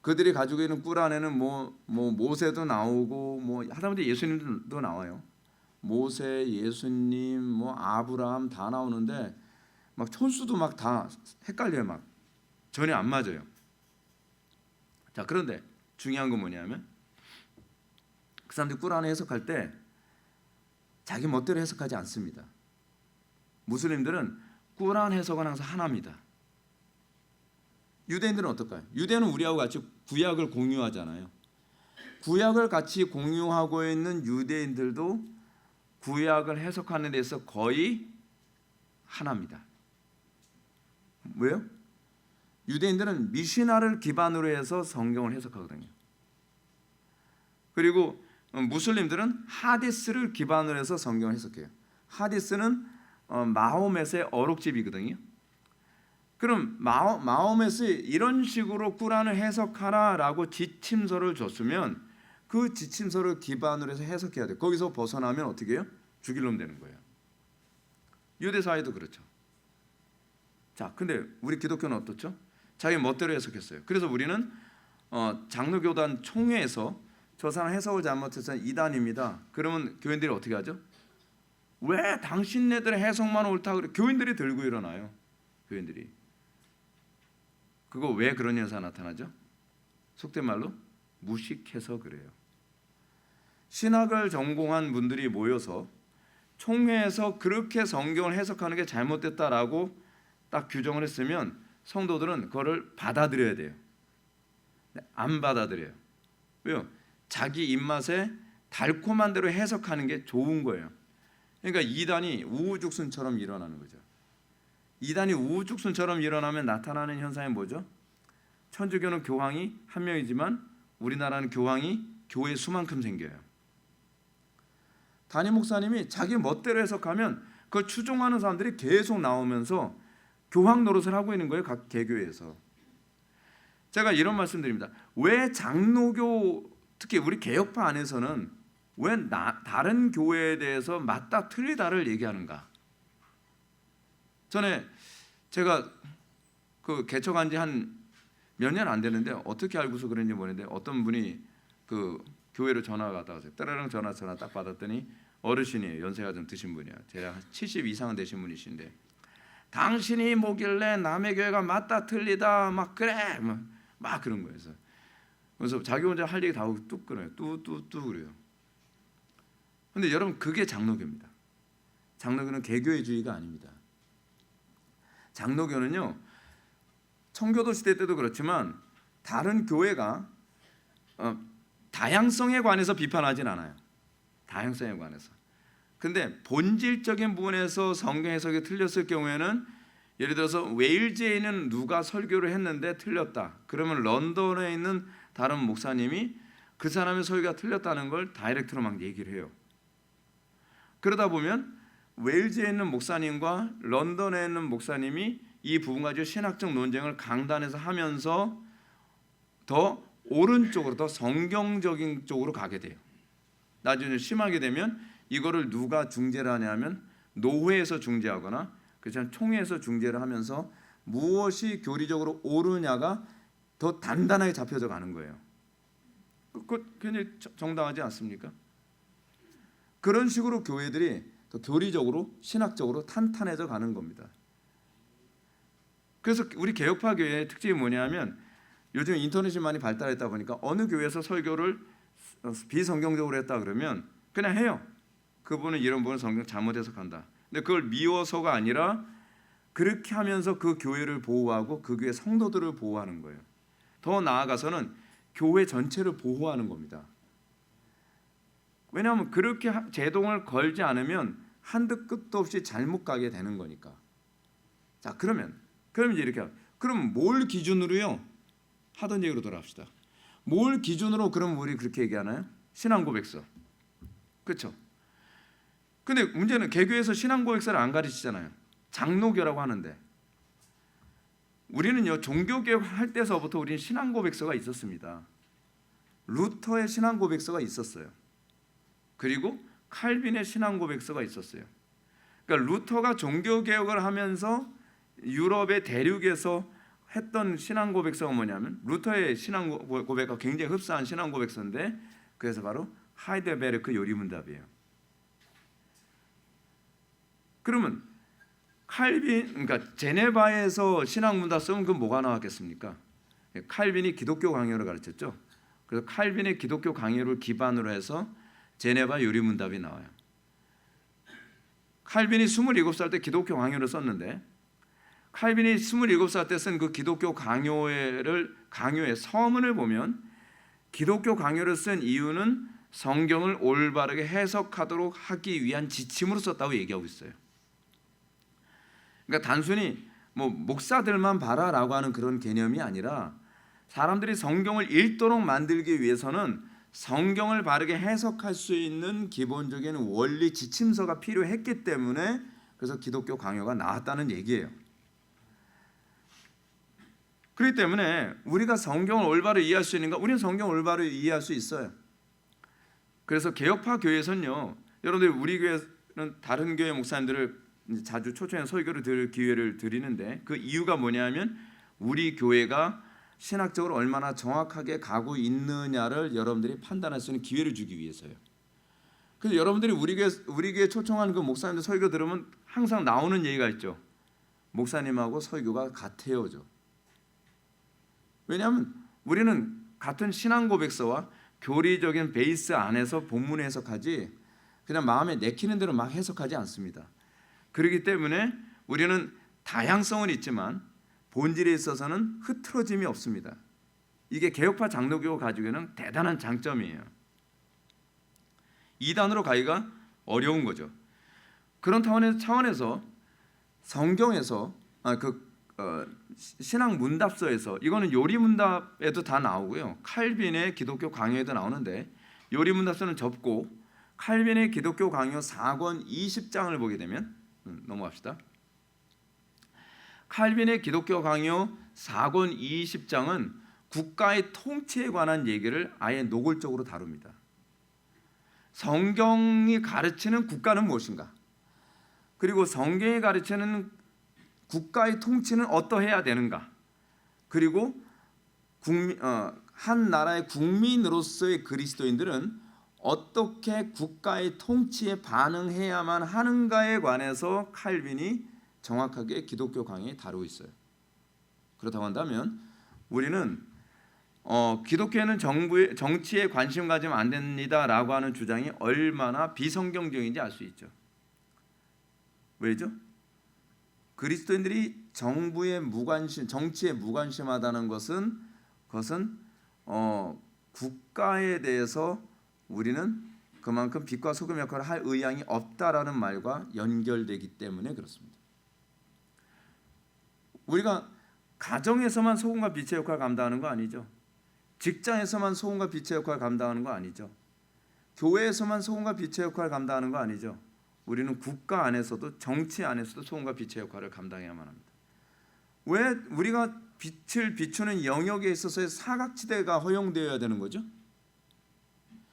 그들이 가지고 있는 꾸란에는 뭐 모세도 나오고 뭐 하다못해 예수님도 나와요. 모세, 예수님, 뭐 아브라함 다 나오는데 막 촌수도 막 다 헷갈려요. 막 전혀 안 맞아요. 자, 그런데 중요한 건 뭐냐면 그 사람들이 꾸란을 해석할 때 자기 멋대로 해석하지 않습니다. 무슬림들은 꾸란 해석은 항상 하나입니다. 유대인들은 어떨까요? 유대인은 우리하고 같이 구약을 공유하잖아요. 구약을 같이 공유하고 있는 유대인들도 구약을 해석하는 데서 거의 하나입니다. 왜요? 유대인들은 미시나를 기반으로 해서 성경을 해석하거든요. 그리고 무슬림들은 하디스를 기반으로 해서 성경을 해석해요. 하디스는 마호멧의 어록집이거든요. 그럼 마호멧이 이런 식으로 꾸란을 해석하라라고 지침서를 줬으면 그 지침서를 기반으로 해서 해석해야 돼요. 거기서 벗어나면 어떻게 해요? 죽일 놈 되는 거예요. 유대 사회도 그렇죠. 자, 근데 우리 기독교는 어떻죠? 자기 멋대로 해석했어요. 그래서 우리는 장로교단 총회에서 저 사람 해석을 잘못해서 이단입니다. 그러면 교인들이 어떻게 하죠? 왜 당신네들의 해석만 옳다 그래? 교인들이 들고 일어나요. 교인들이. 그거 왜 그런 현상 나타나죠? 속된 말로 무식해서 그래요. 신학을 전공한 분들이 모여서 총회에서 그렇게 성경을 해석하는 게 잘못됐다라고 딱 규정을 했으면 성도들은 그거를 받아들여야 돼요. 안 받아들여요. 왜요? 자기 입맛에 달콤한 대로 해석하는 게 좋은 거예요. 그러니까 이단이 우후죽순처럼 일어나는 거죠. 이단이 우후죽순처럼 일어나면 나타나는 현상이 뭐죠? 천주교는 교황이 한 명이지만 우리나라는 교황이 교회 수만큼 생겨요. 담임 목사님이 자기 멋대로 해석하면 그걸 추종하는 사람들이 계속 나오면서 교황 노릇을 하고 있는 거예요. 각 개교에서. 제가 이런 말씀드립니다. 왜 장로교, 특히 우리 개혁파 안에서는 왜 다른 교회에 대해서 맞다 틀리다를 얘기하는가? 전에 제가 그 개척한 지 한 몇 년 안 되는데 어떻게 알고서 그런지 모르는데 어떤 분이 그 교회로 전화가 왔다고 따라랑 전화 딱 받았더니 어르신이에요. 연세가 좀 드신 분이야. 제가 70 이상은 되신 분이신데 당신이 뭐길래 남의 교회가 맞다 틀리다 막 그래 막 그런 거예요. 그래서 자기 혼자 할 얘기 다 하고 뚝 끊어요. 뚜 그래요. 근데 여러분 그게 장로교입니다. 장로교는 개교회주의가 아닙니다. 장로교는요 청교도 시대 때도 그렇지만 다른 교회가 다양성에 관해서 비판하진 않아요. 다양성에 관해서. 근데 본질적인 부분에서 성경 해석이 틀렸을 경우에는 예를 들어서 웨일즈에 있는 누가 설교를 했는데 틀렸다. 그러면 런던에 있는 다른 목사님이 그 사람의 설교가 틀렸다는 걸 다이렉트로 막 얘기를 해요. 그러다 보면 웨일즈에 있는 목사님과 런던에 있는 목사님이 이 부분 가지고 신학적 논쟁을 강단에서 하면서 더 오른쪽으로 더 성경적인 쪽으로 가게 돼요. 나중에 심하게 되면 이거를 누가 중재를 하냐면 노회에서 중재하거나 그렇지만 총회에서 중재를 하면서 무엇이 교리적으로 옳으냐가 더 단단하게 잡혀져 가는 거예요. 그거 굉장히 정당하지 않습니까? 그런 식으로 교회들이 더 교리적으로 신학적으로 탄탄해져 가는 겁니다. 그래서 우리 개혁파 교회의 특징이 뭐냐면 요즘 인터넷이 많이 발달했다 보니까 어느 교회에서 설교를 비성경적으로 했다 그러면 그냥 해요. 그분은 이런 부분 성경 잘못 해석한다. 근데 그걸 미워서가 아니라 그렇게 하면서 그 교회를 보호하고 그 교회 성도들을 보호하는 거예요. 더 나아가서는 교회 전체를 보호하는 겁니다. 왜냐하면 그렇게 제동을 걸지 않으면 한도 끝도 없이 잘못 가게 되는 거니까. 자, 그러면 이제 이렇게 그럼 뭘 기준으로요? 하던 얘기로 돌아갑시다. 뭘 기준으로 그럼 우리 그렇게 얘기하나요? 신앙 고백서. 그렇죠? 근데 문제는 개교에서 신앙 고백서를 안 가르치잖아요. 장로교라고 하는데 우리는요 종교개혁 할 때서부터 우리는 신앙 고백서가 있었습니다. 루터의 신앙 고백서가 있었어요. 그리고 칼빈의 신앙 고백서가 있었어요. 그러니까 루터가 종교개혁을 하면서 유럽의 대륙에서 했던 신앙 고백서가 뭐냐면 루터의 신앙 고백과 굉장히 흡사한 신앙 고백서인데 그래서 바로 하이델베르크 요리문답이에요. 그러면 그러니까 제네바에서 신학문답 쓰면 그 뭐가 나왔겠습니까? 칼빈이 기독교 강요를 가르쳤죠. 그래서 칼빈의 기독교 강요를 기반으로 해서 제네바 유리문답이 나와요. 칼빈이 27살 때 기독교 강요를 썼는데, 칼빈이 27살 때 쓴 그 기독교 강요의 서문을 보면 기독교 강요를 쓴 이유는 성경을 올바르게 해석하도록 하기 위한 지침으로 썼다고 얘기하고 있어요. 그러니까 단순히 뭐 목사들만 봐라라고 하는 그런 개념이 아니라 사람들이 성경을 읽도록 만들기 위해서는 성경을 바르게 해석할 수 있는 기본적인 원리 지침서가 필요했기 때문에 그래서 기독교 강요가 나왔다는 얘기예요. 그렇기 때문에 우리가 성경을 올바로 이해할 수 있는가? 우리는 성경을 올바로 이해할 수 있어요. 그래서 개혁파 교회에서는요, 여러분들 우리 교회는 다른 교회 목사님들을 자주 초청해서 설교를 들을 기회를 드리는데, 그 이유가 뭐냐면 우리 교회가 신학적으로 얼마나 정확하게 가고 있느냐를 여러분들이 판단할 수 있는 기회를 주기 위해서요. 그래서 여러분들이 우리 교회 초청한 그 목사님들 설교 들으면 항상 나오는 얘기가 있죠. 목사님하고 설교가 같아요죠. 왜냐하면 우리는 같은 신앙 고백서와 교리적인 베이스 안에서 본문 해석하지 그냥 마음에 내키는 대로 막 해석하지 않습니다. 그렇기 때문에 우리는 다양성은 있지만 본질에 있어서는 흐트러짐이 없습니다. 이게 개혁파 장로교가 가지고 있는 대단한 장점이에요. 이단으로 가기가 어려운 거죠. 그런 차원에서 성경에서 신학 문답서에서, 이거는 요리 문답에도 다 나오고요, 칼빈의 기독교 강요에도 나오는데, 요리 문답서는 접고 칼빈의 기독교 강요 4권 20장을 보게 되면, 넘어갑시다. 칼빈의 기독교 강요 4권 20장은 국가의 통치에 관한 얘기를 아예 노골적으로 다룹니다. 성경이 가르치는 국가는 무엇인가? 그리고 성경이 가르치는 국가의 통치는 어떠해야 되는가? 그리고 한 나라의 국민으로서의 그리스도인들은 어떻게 국가의 통치에 반응해야만 하는가에 관해서 칼빈이 정확하게 기독교 강의에 다루고 있어요. 그렇다고 한다면 우리는 기독교에는 정치에 관심 가지면 안 됩니다라고 하는 주장이 얼마나 비성경적인지 알 수 있죠. 왜죠? 그리스도인들이 정치에 무관심하다는 것은 국가에 대해서 우리는 그만큼 빛과 소금 역할을 할 의향이 없다라는 말과 연결되기 때문에 그렇습니다. 우리가 가정에서만 소금과 빛의 역할을 감당하는 거 아니죠. 직장에서만 소금과 빛의 역할을 감당하는 거 아니죠. 교회에서만 소금과 빛의 역할을 감당하는 거 아니죠. 우리는 국가 안에서도 정치 안에서도 소금과 빛의 역할을 감당해야만 합니다. 왜 우리가 빛을 비추는 영역에 있어서의 사각지대가 허용되어야 되는 거죠?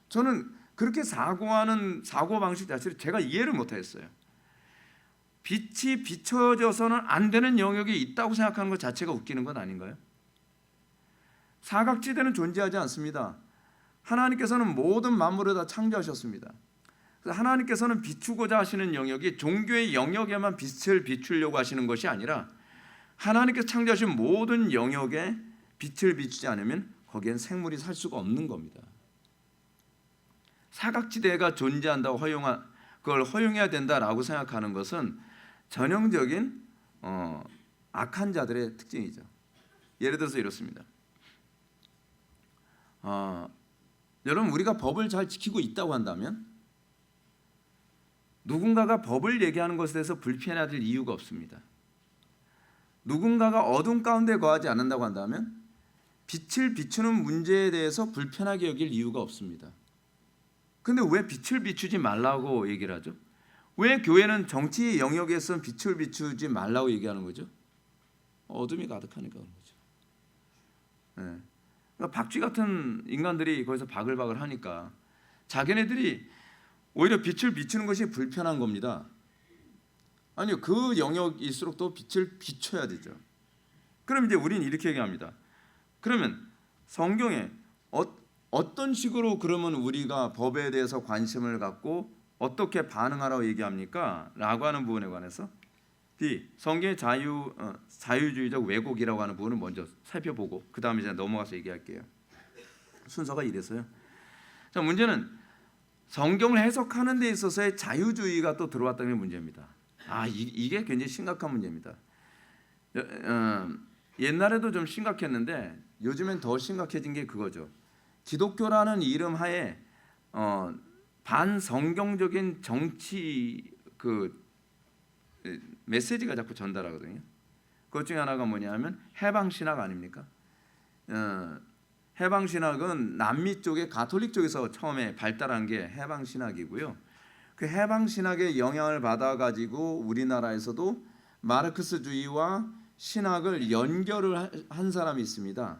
저는 그렇게 사고하는 사고방식 자체를 제가 이해를 못하겠어요. 빛이 비춰져서는 안 되는 영역이 있다고 생각하는 것 자체가 웃기는 것 아닌가요? 사각지대는 존재하지 않습니다. 하나님께서는 모든 만물을 다 창조하셨습니다. 하나님께서는 비추고자 하시는 영역이 종교의 영역에만 빛을 비추려고 하시는 것이 아니라 하나님께서 창조하신 모든 영역에 빛을 비추지 않으면 거기엔 생물이 살 수가 없는 겁니다. 사각지대가 존재한다고 그걸 허용해야 된다라고 생각하는 것은 전형적인 악한 자들의 특징이죠. 예를 들어서 이렇습니다. 여러분, 우리가 법을 잘 지키고 있다고 한다면 누군가가 법을 얘기하는 것에 대해서 불편해할 이유가 없습니다. 누군가가 어둠 가운데 거하지 않는다고 한다면 빛을 비추는 문제에 대해서 불편하게 여길 이유가 없습니다. 근데 왜 빛을 비추지 말라고 얘기를 하죠? 왜 교회는 정치 영역에서는 빛을 비추지 말라고 얘기하는 거죠? 어둠이 가득하니까 그런 거죠. 네. 그러니까 박쥐 같은 인간들이 거기서 바글바글 하니까 자기네들이 오히려 빛을 비추는 것이 불편한 겁니다. 아니요, 그 영역일수록 또 빛을 비춰야 되죠. 그럼 이제 우리는 이렇게 얘기합니다. 그러면 성경에 어떤 식으로 그러면 우리가 법에 대해서 관심을 갖고 어떻게 반응하라고 얘기합니까? 라고 하는 부분에 관해서 이 성경의 자유주의적 왜곡이라고 하는 부분을 먼저 살펴보고 그 다음에 이제 넘어가서 얘기할게요. 순서가 이래서요. 자, 문제는 성경을 해석하는 데 있어서의 자유주의가 또 들어왔다는 게 문제입니다. 이게 굉장히 심각한 문제입니다. 옛날에도 좀 심각했는데 요즘엔 더 심각해진 게 그거죠. 기독교라는 이름 하에 반성경적인 정치 메시지가 자꾸 전달하거든요. 그것 중에 하나가 뭐냐면 해방신학 아닙니까? 해방신학은 남미 쪽의 가톨릭 쪽에서 처음에 발달한 게 해방신학이고요. 그 해방신학의 영향을 받아가지고 우리나라에서도 마르크스주의와 신학을 연결을 한 사람이 있습니다.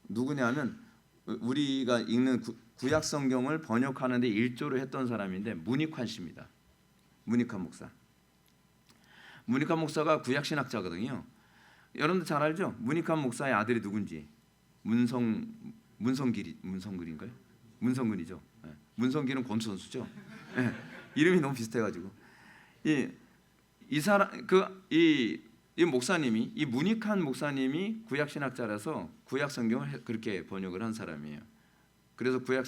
누구냐면 우리가 읽는 구약 성경을 번역하는 데 일조를 했던 사람인데 문익환 씨입니다. 문익환 목사. 문익환 목사가 구약 신학자거든요. 여러분들 잘 알죠? 문익환 목사의 아들이 누군지. 문성길인가요? 문성근이죠. 네. 문성길은 권투 선수죠. 네. 이름이 너무 비슷해가지고 이 목사님이 이 문익환 목사님이 구약 신학자라서 구약 성경을 그렇게 번역을 한 사람이에요. 그래서 구약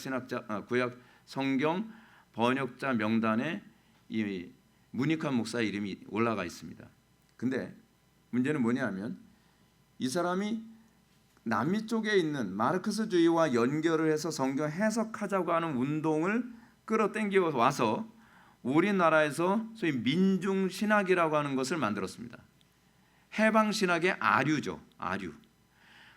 성경 번역자 명단에 이 문익환 목사의 이름이 올라가 있습니다. 근데 문제는 뭐냐면 이 사람이 남미 쪽에 있는 마르크스주의와 연결을 해서 성경 해석하자고 하는 운동을 끌어당겨 와서 우리나라에서 소위 민중신학이라고 하는 것을 만들었습니다. 해방신학의 아류죠. 아류.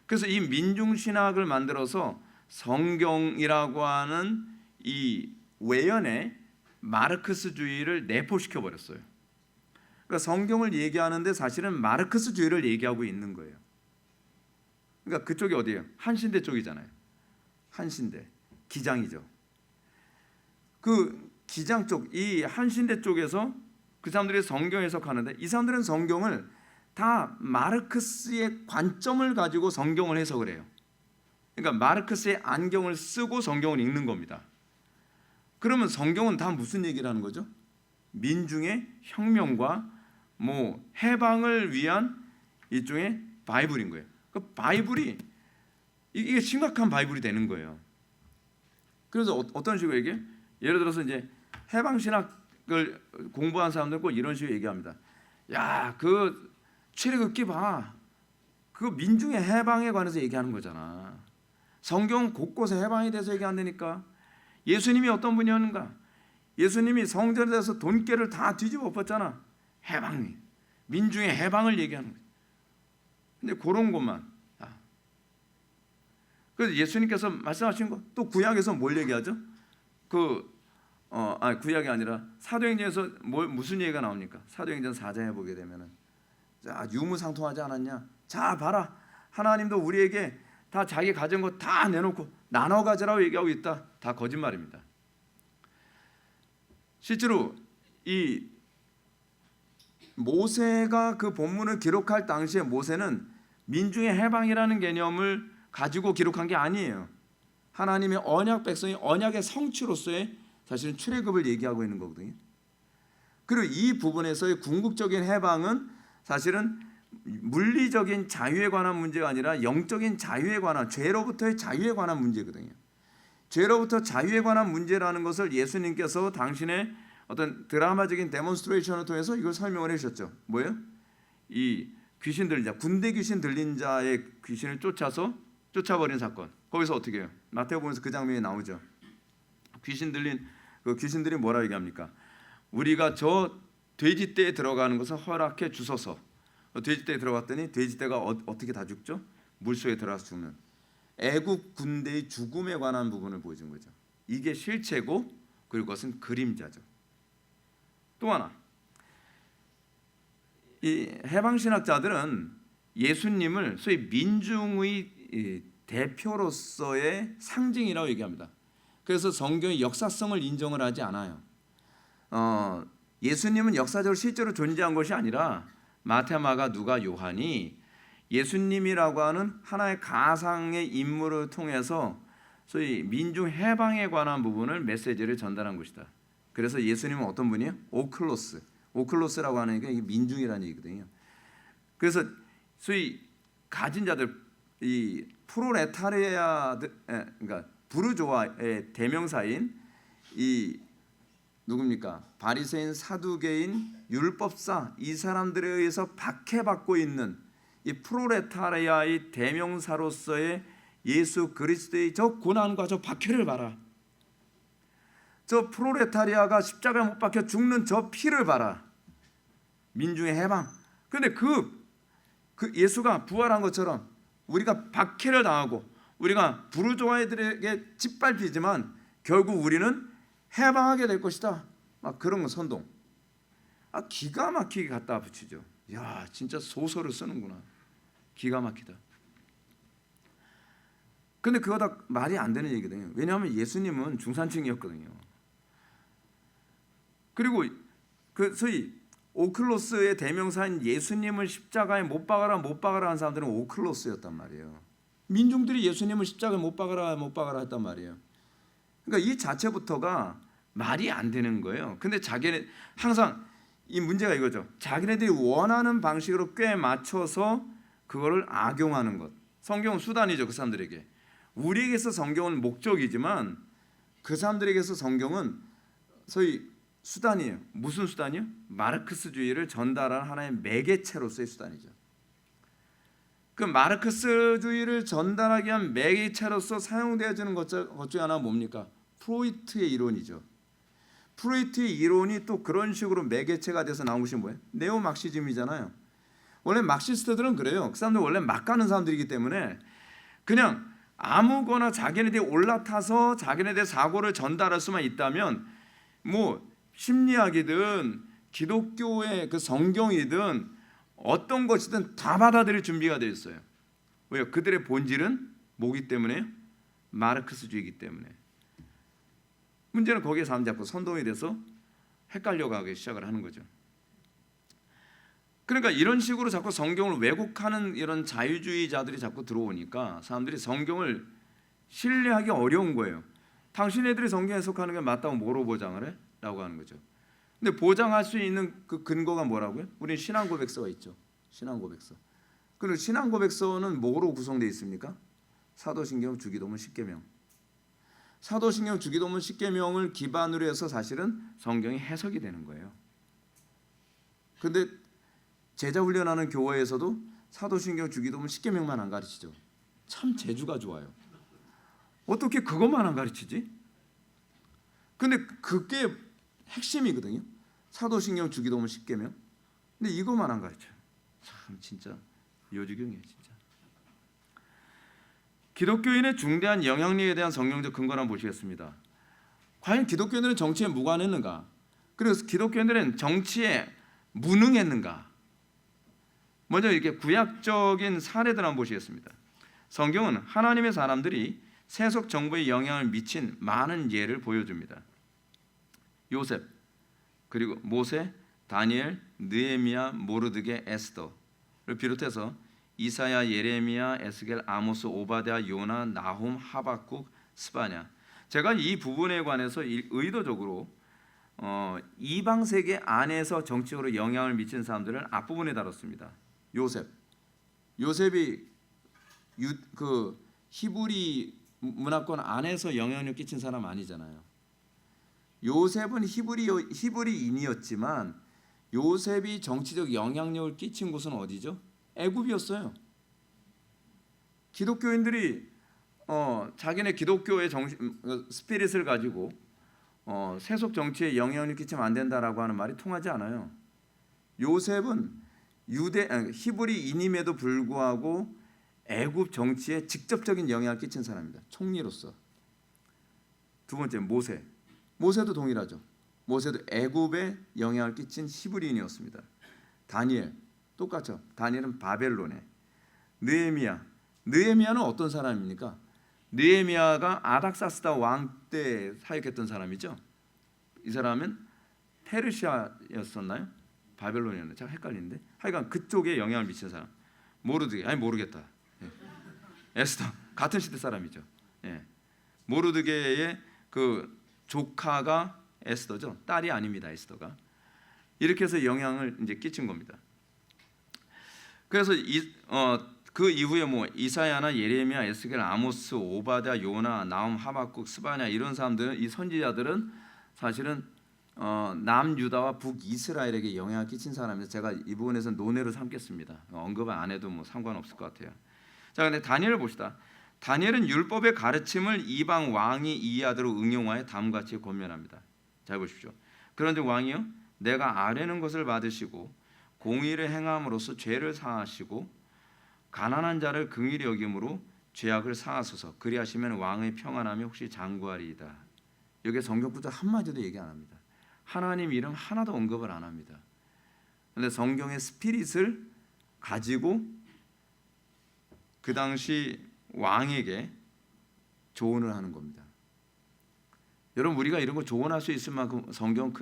그래서 이 민중신학을 만들어서 성경이라고 하는 이 외연의 마르크스주의를 내포시켜 버렸어요. 그러니까 성경을 얘기하는데 사실은 마르크스주의를 얘기하고 있는 거예요. 그러니까 그쪽이 어디예요? 한신대 쪽이잖아요. 한신대 기장이죠. 그 기장 쪽, 이 한신대 쪽에서 그 사람들이 성경 해석하는데 이 사람들은 성경을 다 마르크스의 관점을 가지고 성경을 해석을 해요. 그러니까 마르크스의 안경을 쓰고 성경을 읽는 겁니다. 그러면 성경은 다 무슨 얘기를 하는 거죠? 민중의 혁명과 해방을 위한 일종의 바이블인 거예요. 그 바이블이 이게 심각한 바이블이 되는 거예요. 그래서 어떤 식으로 얘기해요? 예를 들어서 이제 해방신학을 공부한 사람들 꼭 이런 식으로 얘기합니다. 야, 그 출애굽기 봐. 그 민중의 해방에 관해서 얘기하는 거잖아. 성경 곳곳에 해방에 대해서 얘기한다니까. 예수님이 어떤 분이었는가? 예수님이 성전에 대해서 돈깨를 다 뒤집어 엎었잖아. 해방이 민중의 해방을 얘기하는 거예요. 근데 그런 것만. 그래서 예수님께서 말씀하신 거 또 구약에서 뭘 얘기하죠? 구약이 아니라 사도행전에서 무슨 얘기가 나옵니까? 사도행전 4장에 보게 되면은 자, 유무상통하지 않았냐? 자, 봐라. 하나님도 우리에게 다 자기 가진 거 다 내놓고 나눠 가지라고 얘기하고 있다. 다 거짓말입니다. 실제로 이 모세가 그 본문을 기록할 당시에 모세는 민중의 해방이라는 개념을 가지고 기록한 게 아니에요. 하나님의 언약 백성이 언약의 성취로서의 사실은 출애굽을 얘기하고 있는 거거든요. 그리고 이 부분에서의 궁극적인 해방은 사실은 물리적인 자유에 관한 문제가 아니라 영적인 자유에 관한, 죄로부터의 자유에 관한 문제거든요. 죄로부터 자유에 관한 문제라는 것을 예수님께서 당신의 어떤 드라마적인 데몬스트레이션을 통해서 이걸 설명을 해주셨죠. 뭐예요? 이 귀신 들린 자, 군대 귀신 들린 자의 귀신을 쫓아버린 사건. 거기서 어떻게 해요? 마태복음에서 그 장면이 나오죠. 귀신들이 뭐라 얘기합니까? 우리가 저 돼지떼에 들어가는 것을 허락해 주소서. 돼지떼에 들어갔더니 돼지떼가 어떻게 다 죽죠? 물속에 들어가서 죽는. 애국 군대의 죽음에 관한 부분을 보여준 거죠. 이게 실체고 그리고 그것은 그림자죠. 또 하나, 이 해방신학자들은 예수님을 소위 민중의 대표로서의 상징이라고 얘기합니다. 그래서 성경의 역사성을 인정을 하지 않아요. 예수님은 역사적으로 실제로 존재한 것이 아니라 마태, 마가, 누가, 요한이 예수님이라고 하는 하나의 가상의 인물을 통해서 소위 민중 해방에 관한 부분을 메시지를 전달한 것이다. 그래서 예수님은 어떤 분이에요? 오클로스, 오클로스라고 하는 게 민중이라는 얘기거든요. 그래서 소위 가진 자들, 이 프로레타리아들, 그러니까 부르조아의 대명사인 이 누굽니까? 바리새인, 사두개인, 율법사, 이 사람들에 의해서 박해받고 있는 이 프로레타리아의 대명사로서의 예수 그리스도의 저 고난과 저 박해를 봐라. 저 프로레타리아가 십자가에 못 박혀 죽는 저 피를 봐라. 민중의 해방. 그런데 그 예수가 부활한 것처럼 우리가 박해를 당하고 우리가 부르조아들에게 짓밟히지만 결국 우리는 해방하게 될 것이다. 막 그런 거 선동. 기가 막히게 갖다 붙이죠. 야, 진짜 소설을 쓰는구나. 기가 막히다. 근데 그거 다 말이 안 되는 얘기거든요. 왜냐하면 예수님은 중산층이었거든요. 그리고 그 소위 오클로스의 대명사인 예수님을 십자가에 못 박아라 못 박아라 한 사람들은 오클로스였단 말이에요. 민중들이 예수님을 십자가에 못 박아라 못 박아라 했단 말이에요. 그러니까 이 자체부터가 말이 안 되는 거예요. 근데 자기네 항상 이 문제가 이거죠. 자기네들이 원하는 방식으로 꽤 맞춰서 그거를 악용하는 것. 성경은 수단이죠. 그 사람들에게. 우리에게서 성경은 목적이지만 그 사람들에게서 성경은 소위 수단이에요. 무슨 수단이요? 마르크스주의를 전달하는 하나의 매개체로서의 수단이죠. 그 마르크스주의를 전달하기 위한 매개체로서 사용되어지는 것 중에 하나가 뭡니까? 프로이트의 이론이죠. 프로이트의 이론이 또 그런 식으로 매개체가 돼서 나온 것이 뭐예요? 네오막시즘이잖아요. 원래 막시스트들은 그래요. 그 사람들 원래 막 가는 사람들이기 때문에 그냥 아무거나 자기네들이 올라타서 자기네들의 사고를 전달할 수만 있다면 뭐 심리학이든 기독교의 그 성경이든 어떤 것이든 다 받아들일 준비가 되어 있어요. 왜요? 그들의 본질은 뭐기 때문에요? 마르크스주의이기 때문에. 문제는 거기에 사람 잡고 선동이 돼서 헷갈려가기 시작을 하는 거죠. 그러니까 이런 식으로 자꾸 성경을 왜곡하는 이런 자유주의자들이 자꾸 들어오니까 사람들이 성경을 신뢰하기 어려운 거예요. 당신네들이 성경 해석하는 게 맞다고 뭐로 보장을 해? 라고 하는 거죠. 근데 보장할 수 있는 그 근거가 뭐라고요? 우리는 신앙고백서가 있죠. 신앙고백서. 그리고 신앙고백서는 뭐로 구성되어 있습니까? 사도신경, 주기도문, 십계명. 사도신경, 주기도문, 십계명을 기반으로 해서 사실은 성경이 해석이 되는 거예요. 그런데 제자 훈련하는 교회에서도 사도신경, 주기도문, 십계명만 안 가르치죠. 참 재주가 좋아요. 어떻게 그것만 안 가르치지? 근데 그게 핵심이거든요. 사도신경, 주기도문, 십계명. 근데 이것만 안 가르쳐요. 참 진짜 요지경이에요, 진짜. 기독교인의 중대한 영향력에 대한 성경적 근거를 한번 보시겠습니다. 과연 기독교인들은 정치에 무관했는가? 그리고 기독교인들은 정치에 무능했는가? 먼저 이렇게 구약적인 사례들 한번 보시겠습니다. 성경은 하나님의 사람들이 세속 정부에 영향을 미친 많은 예를 보여줍니다. 요셉, 그리고 모세, 다니엘, 느헤미야, 모르드게, 에스더를 비롯해서 이사야, 예레미야, 에스겔, 아모스, 오바댜, 요나, 나훔, 하박국, 스바냐. 제가 이 부분에 관해서 의도적으로 이방 세계 안에서 정치적으로 영향을 미친 사람들을 앞부분에 다뤘습니다. 요셉이 그 히브리 문화권 안에서 영향력 끼친 사람 아니잖아요. 요셉은 히브리인이었지만 요셉이 정치적 영향력을 끼친 곳은 어디죠? 애굽이었어요. 기독교인들이 자기네 기독교의 스피릿을 가지고 세속 정치에 영향을 끼치면 안 된다라고 하는 말이 통하지 않아요. 요셉은 히브리인임에도 불구하고 애굽 정치에 직접적인 영향을 끼친 사람입니다. 총리로서. 두 번째 모세도 동일하죠. 모세도 애굽에 영향을 끼친 히브리인이었습니다. 다니엘 똑같죠. 다니엘은 바벨론에. 느헤미야는 어떤 사람입니까? 느헤미야가 아닥사스다 왕 때 사역했던 사람이죠. 이 사람은 페르시아였었나요? 바벨론이었나요? 제가 헷갈리는데 하여간 그쪽에 영향을 미친 사람. 모르겠다. 에스더 같은 시대 사람이죠. 모르드게의 그 조카가 에스더죠. 딸이 아닙니다. 에스더가. 이렇게 해서 영향을 이제 끼친 겁니다. 그래서 그 이후에 뭐 이사야나 예레미야, 에스겔, 아모스, 오바댜, 요나, 나훔, 하박국, 스바냐 이런 사람들은, 이 선지자들은 사실은 남유다와 북이스라엘에게 영향을 끼친 사람인데, 제가 이 부분에서 논외로 삼겠습니다. 언급을 안 해도 뭐 상관없을 것 같아요. 자, 근데 다니엘을 봅시다. 다니엘은 율법의 가르침을 이방 왕이 이해하도록 응용하여 다음과 같이 권면합니다. 잘 보십시오. 그런즉 왕이여, 내가 아뢰는 것을 받으시고 공의를 행함으로써 죄를 사하시고 가난한 자를 긍휼히 여김으로 죄악을 사하소서. 그리하시면 왕의 평안함이 혹시 장구하리이다. 여기 성경 구절 한마디도 얘기 안 합니다. 하나님 이름 하나도 언급을 안 합니다. 그런데 성경의 스피릿을 가지고 그 당시 왕에게 조언을 하는 겁니다. 여러분, 우리가 이런 거 조언할 수 있을 만큼 성경은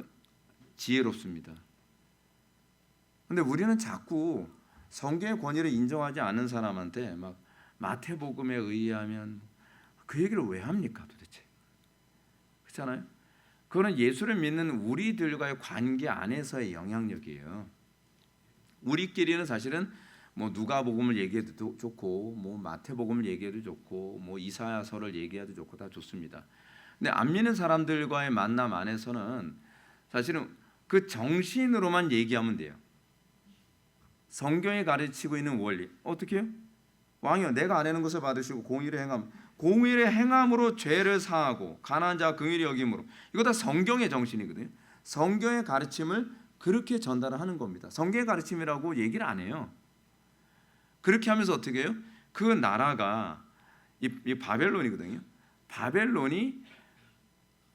지혜롭습니다. 그런데 우리는 자꾸 성경의 권위를 인정하지 않는 사람한테 막 마태복음에 의하면 그 얘기를 왜 합니까 도대체? 그렇잖아요. 그거는 예수를 믿는 우리들과의 관계 안에서의 영향력이에요. 우리끼리는 사실은 뭐 누가복음을 얘기해도 좋고, 뭐 마태복음을 얘기해도 좋고, 뭐 이사야서를 얘기해도 좋고 다 좋습니다. 근데 안 믿는 사람들과의 만남 안에서는 사실은 그 정신으로만 얘기하면 돼요. 성경이 가르치고 있는 원리 어떻게 해요? 왕이여, 내가 아뢰는 것을 받으시고 공의를 행함으로 죄를 사하고 가난한 자 긍휼히 여김으로. 이거 다 성경의 정신이거든요. 성경의 가르침을 그렇게 전달하는 겁니다. 성경의 가르침이라고 얘기를 안 해요. 그렇게 하면서 어떻게 해요? 그 나라가 이 바벨론이거든요. 바벨론이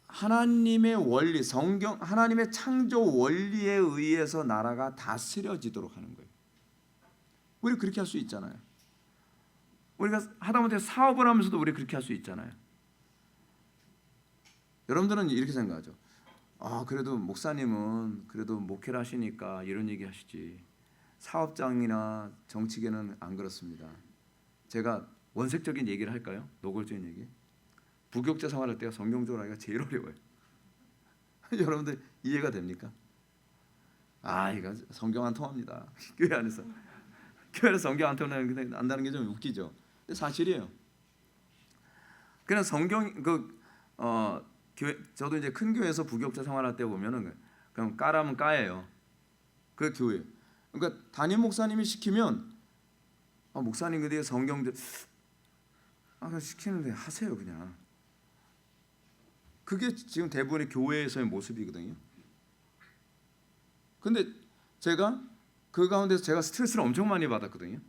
하나님의 원리, 성경 하나님의 창조 원리에 의해서 나라가 다스려지도록 하는 거예요. 우리 그렇게 할 수 있잖아요. 우리가 하다못해 사업을 하면서도 우리 그렇게 할 수 있잖아요. 여러분들은 이렇게 생각하죠. 그래도 목사님은 그래도 목회를 하시니까 이런 얘기 하시지. 사업장이나 정치계는 안 그렇습니다. 제가 원색적인 얘기를 할까요? 노골적인 얘기. 부교육자 생활할 때가 성경적으로 하기가 제일 어려워요. 여러분들 이해가 됩니까? 이거 성경 안 통합니다. 교회 안에서 성경 안 통한다는 게 좀 웃기죠. 근데 사실이에요. 그냥 성경 교회, 저도 이제 큰 교회에서 부교육자 생활할 때 보면은 그냥 까라면 까예요. 그 교회. 그러니까 담임 목사님이 시키면 목사님 그대로 성경들 시키는데 하세요 그냥. 그게 지금 대부분의 교회에서의 모습이거든요. 근데 제가 그 가운데서 제가 스트레스를 엄청 많이 받았거든요.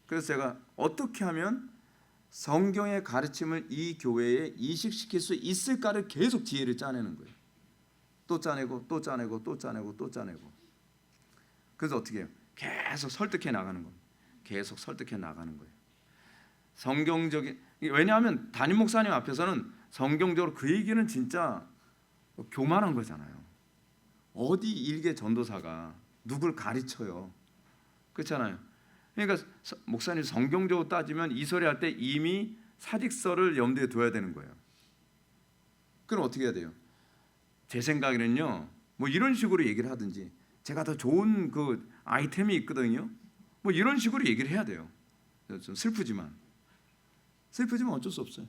그래서 제가 어떻게 하면 성경의 가르침을 이 교회에 이식시킬 수 있을까를 계속 지혜를 짜내는 거예요. 또 짜내고 또 짜내고 또 짜내고 또 짜내고. 그래서 어떻게 해요? 계속 설득해 나가는 겁니다. 계속 설득해 나가는 거예요. 성경적인, 왜냐하면 담임 목사님 앞에서는 성경적으로 그 얘기는 진짜 교만한 거잖아요. 어디 일개 전도사가 누굴 가르쳐요? 그렇잖아요. 그러니까 목사님 성경적으로 따지면 이 소리 할 때 이미 사직서를 염두에 둬야 되는 거예요. 그럼 어떻게 해야 돼요? 제 생각에는요, 뭐 이런 식으로 얘기를 하든지, 제가 더 좋은 그 아이템이 있거든요. 뭐 이런 식으로 얘기를 해야 돼요. 좀 슬프지만 어쩔 수 없어요.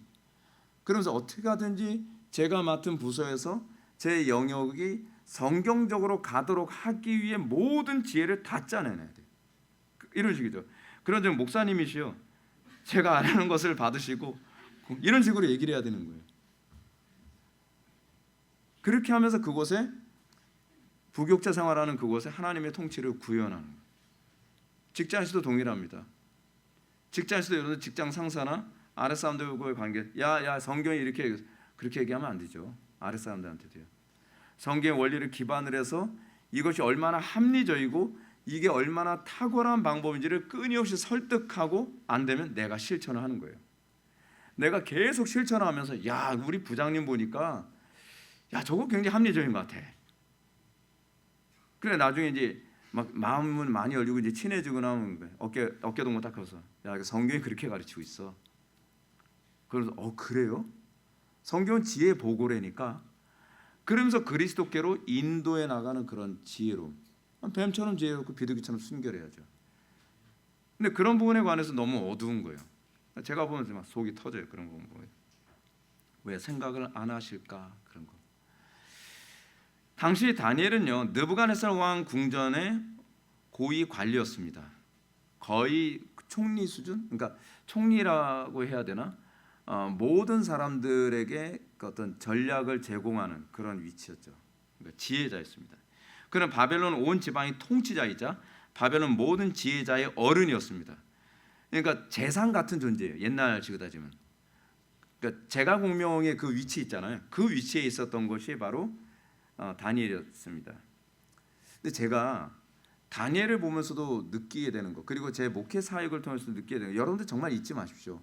그러면서 어떻게 하든지 제가 맡은 부서에서 제 영역이 성경적으로 가도록 하기 위해 모든 지혜를 다 짜내놔야 돼요. 이런 식이죠. 그런 즉 목사님이시요, 제가 안 하는 것을 받으시고 이런 식으로 얘기를 해야 되는 거예요. 그렇게 하면서 그곳에 부교육자 생활하는 그곳에 하나님의 통치를 구현하는 거예요. 직장에서도 동일합니다. 직장에서도 여러분 직장 상사나 아랫 사람들과의 관계, 야 성경이 이렇게 그렇게 얘기하면 안 되죠. 아랫 사람들한테도요. 성경의 원리를 기반으로 해서 이것이 얼마나 합리적이고 이게 얼마나 탁월한 방법인지를 끊임없이 설득하고, 안 되면 내가 실천을 하는 거예요. 내가 계속 실천하면서 우리 부장님 보니까 저거 굉장히 합리적인 것 같아. 그래 나중에 이제 막 마음은 많이 열리고 이제 친해지고 나면 어깨 동무 딱 펴서 성경이 그렇게 가르치고 있어. 그래서 그래요? 성경은 지혜 보고래니까 그러면서 그리스도께로 인도해 나가는 그런 지혜로, 뱀처럼 지혜롭고 비둘기처럼 순결해야죠. 근데 그런 부분에 관해서 너무 어두운 거예요. 제가 보면서 막 속이 터져요. 그런 거 보면. 왜 생각을 안 하실까 그런 거. 당시 다니엘은요, 느부갓네살 왕 궁전의 고위 관리였습니다. 거의 총리 수준, 그러니까 총리라고 해야 되나? 모든 사람들에게 어떤 전략을 제공하는 그런 위치였죠. 그러니까 지혜자였습니다. 그는 바벨론 온 지방의 통치자이자 바벨론 모든 지혜자의 어른이었습니다. 그러니까 재상 같은 존재예요. 옛날식으로 따지면. 그러니까 제가공명의 그 위치 있잖아요. 그 위치에 있었던 것이 바로 다니엘이었습니다. 근데 제가 다니엘을 보면서도 느끼게 되는 것, 그리고 제 목회 사역을 통해서 느끼게 되는 것, 여러분들 정말 잊지 마십시오.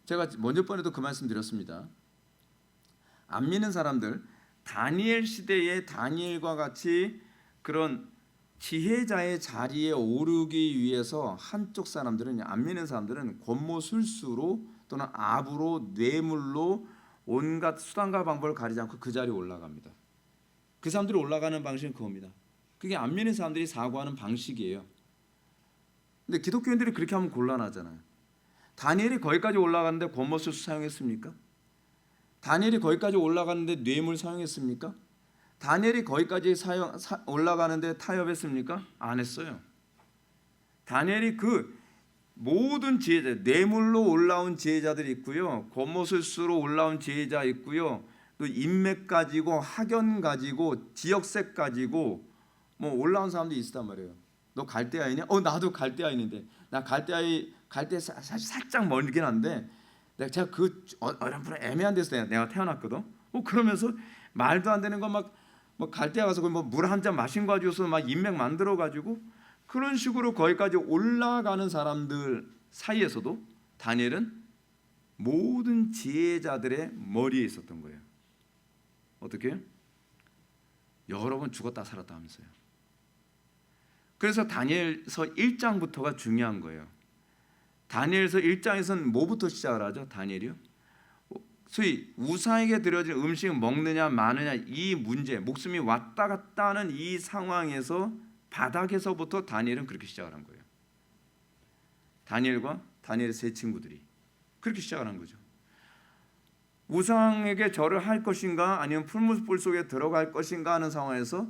제가 먼저 번에도 그 말씀 드렸습니다. 안 믿는 사람들, 다니엘 시대의 다니엘과 같이 그런 지혜자의 자리에 오르기 위해서 한쪽 사람들은, 안 믿는 사람들은 권모술수로 또는 압으로 뇌물로 온갖 수단과 방법을 가리지 않고 그 자리에 올라갑니다. 그 사람들이 올라가는 방식은 그겁니다. 그게 안 믿는 사람들이 사고하는 방식이에요. 근데 기독교인들이 그렇게 하면 곤란하잖아요. 다니엘이 거기까지 올라갔는데 권모술수 사용했습니까? 다니엘이 거기까지 올라갔는데 뇌물 사용했습니까? 다니엘이 거기까지 올라가는데 타협했습니까? 안 했어요. 다니엘이 그 모든 지혜자, 뇌물로 올라온 지혜자들이 있고요, 권모술수로 올라온 지혜자 있고요, 또 인맥 가지고 학연 가지고 지역색 가지고 뭐 올라온 사람들이 있단 말이에요. 너 갈대아이냐? 나도 갈대아인인데, 나 갈대 사실 살짝 멀긴 한데 제가 그 어렴풋이 애매한 데서 내가 태어났거든. 그러면서 말도 안 되는 거 막 뭐 갈대아 가서 뭐 물 한 잔 마신 거 가지고서 막 인맥 만들어 가지고 그런 식으로 거기까지 올라가는 사람들 사이에서도 다니엘은 모든 지혜자들의 머리에 있었던 거예요. 어떻게? 여러 번 죽었다 살았다 하면서요. 그래서 다니엘서 1장부터가 중요한 거예요. 다니엘서 1장에서는 뭐부터 시작을 하죠? 다니엘이요? 소위 우상에게 드려진 음식 먹느냐 마느냐 이 문제, 목숨이 왔다 갔다 하는 이 상황에서 바닥에서부터 다니엘은 그렇게 시작을 한 거예요. 다니엘과 다니엘의 세 친구들이 그렇게 시작을 한 거죠. 우상에게 절을 할 것인가 아니면 풀무불 속에 들어갈 것인가 하는 상황에서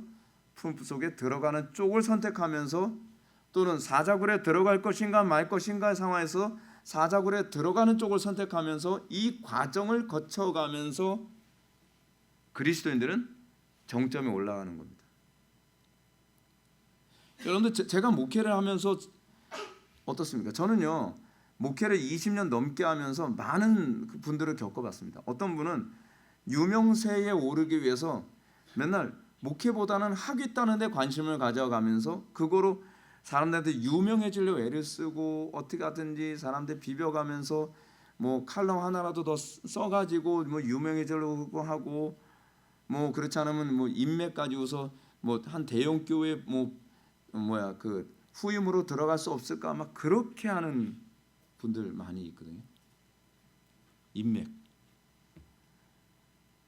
풀무불 속에 들어가는 쪽을 선택하면서, 또는 사자굴에 들어갈 것인가 말 것인가 상황에서 사자굴에 들어가는 쪽을 선택하면서 이 과정을 거쳐가면서 그리스도인들은 정점에 올라가는 겁니다. 여러분들, 제가 목회를 하면서 어떻습니까? 저는요, 목회를 20년 넘게 하면서 많은 분들을 겪어봤습니다. 어떤 분은 유명세에 오르기 위해서 맨날 목회보다는 학위 따는 데 관심을 가져가면서 그거로 사람들한테 유명해지려고 애를 쓰고 어떻게 하든지 사람들 비벼가면서 뭐 칼럼 하나라도 더 써가지고 뭐 유명해지려고 하고, 뭐 그렇지 않으면 뭐 인맥 가지고서 뭐 한 대형 교회 그 후임으로 들어갈 수 없을까, 막 그렇게 하는 분들 많이 있거든요. 인맥.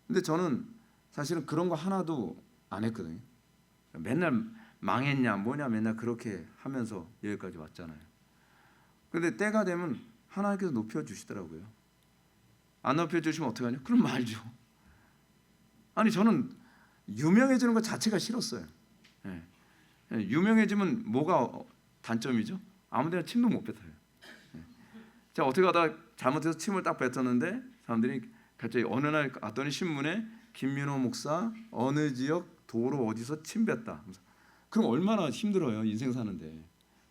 근데 저는 사실은 그런 거 하나도 안 했거든요. 맨날 망했냐 뭐냐 맨날 그렇게 하면서 여기까지 왔잖아요. 그런데 때가 되면 하나님께서 높여주시더라고요. 안 높여주시면 어떡하냐? 그럼 말죠. 아니, 저는 유명해지는 것 자체가 싫었어요. 유명해지면 뭐가 단점이죠? 아무데나 침도 못 뱉어요. 제가 어떻게 하다 잘못해서 침을 딱 뱉었는데 사람들이 갑자기 어느 날 왔더니 신문에 김민호 목사 어느 지역 도로 어디서 침 뱉다. 그럼 얼마나 힘들어요, 인생 사는데.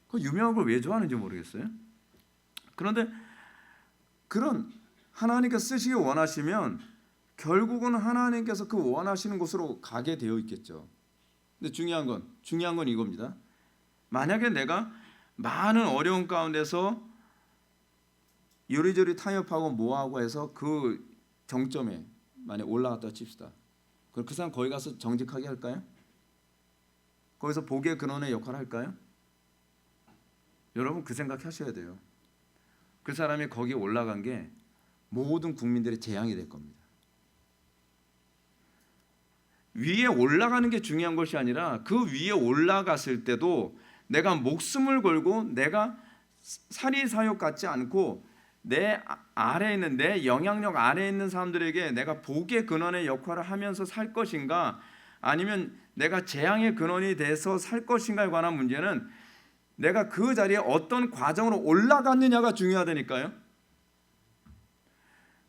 그 유명한 걸 왜 좋아하는지 모르겠어요. 그런데 그런 하나님께서 쓰시기 원하시면 결국은 하나님께서 그 원하시는 곳으로 가게 되어 있겠죠. 근데 중요한 건 이겁니다. 만약에 내가 많은 어려운 가운데서 요리조리 타협하고 뭐하고 해서 그 정점에 만약 올라갔다 칩시다. 그럼 그 사람 거기 가서 정직하게 할까요? 거기서 복의 근원의 역할을 할까요? 여러분, 그 생각하셔야 돼요. 그 사람이 거기에 올라간 게 모든 국민들의 재앙이 될 겁니다. 위에 올라가는 게 중요한 것이 아니라 그 위에 올라갔을 때도 내가 목숨을 걸고 내가 사리사욕 같지 않고 내 아래에 있는, 내 영향력 아래에 있는 사람들에게 내가 복의 근원의 역할을 하면서 살 것인가, 아니면 내가 재앙의 근원이 돼서 살 것인가에 관한 문제는 내가 그 자리에 어떤 과정으로 올라갔느냐가 중요하다니까요.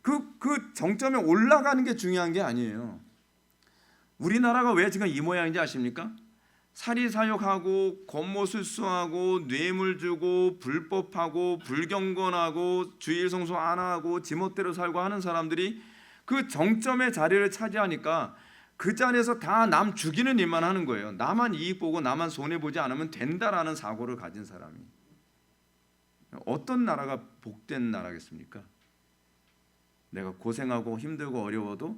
그 정점에 올라가는 게 중요한 게 아니에요. 우리나라가 왜 지금 이 모양인지 아십니까? 사리사욕하고 권모술수하고 뇌물 주고 불법하고 불경건하고 주일 성수 안 하고 지멋대로 살고 하는 사람들이 그 정점의 자리를 차지하니까 그 자리에서 다 남 죽이는 일만 하는 거예요. 나만 이익 보고 나만 손해 보지 않으면 된다라는 사고를 가진 사람이 어떤 나라가 복된 나라겠습니까? 내가 고생하고 힘들고 어려워도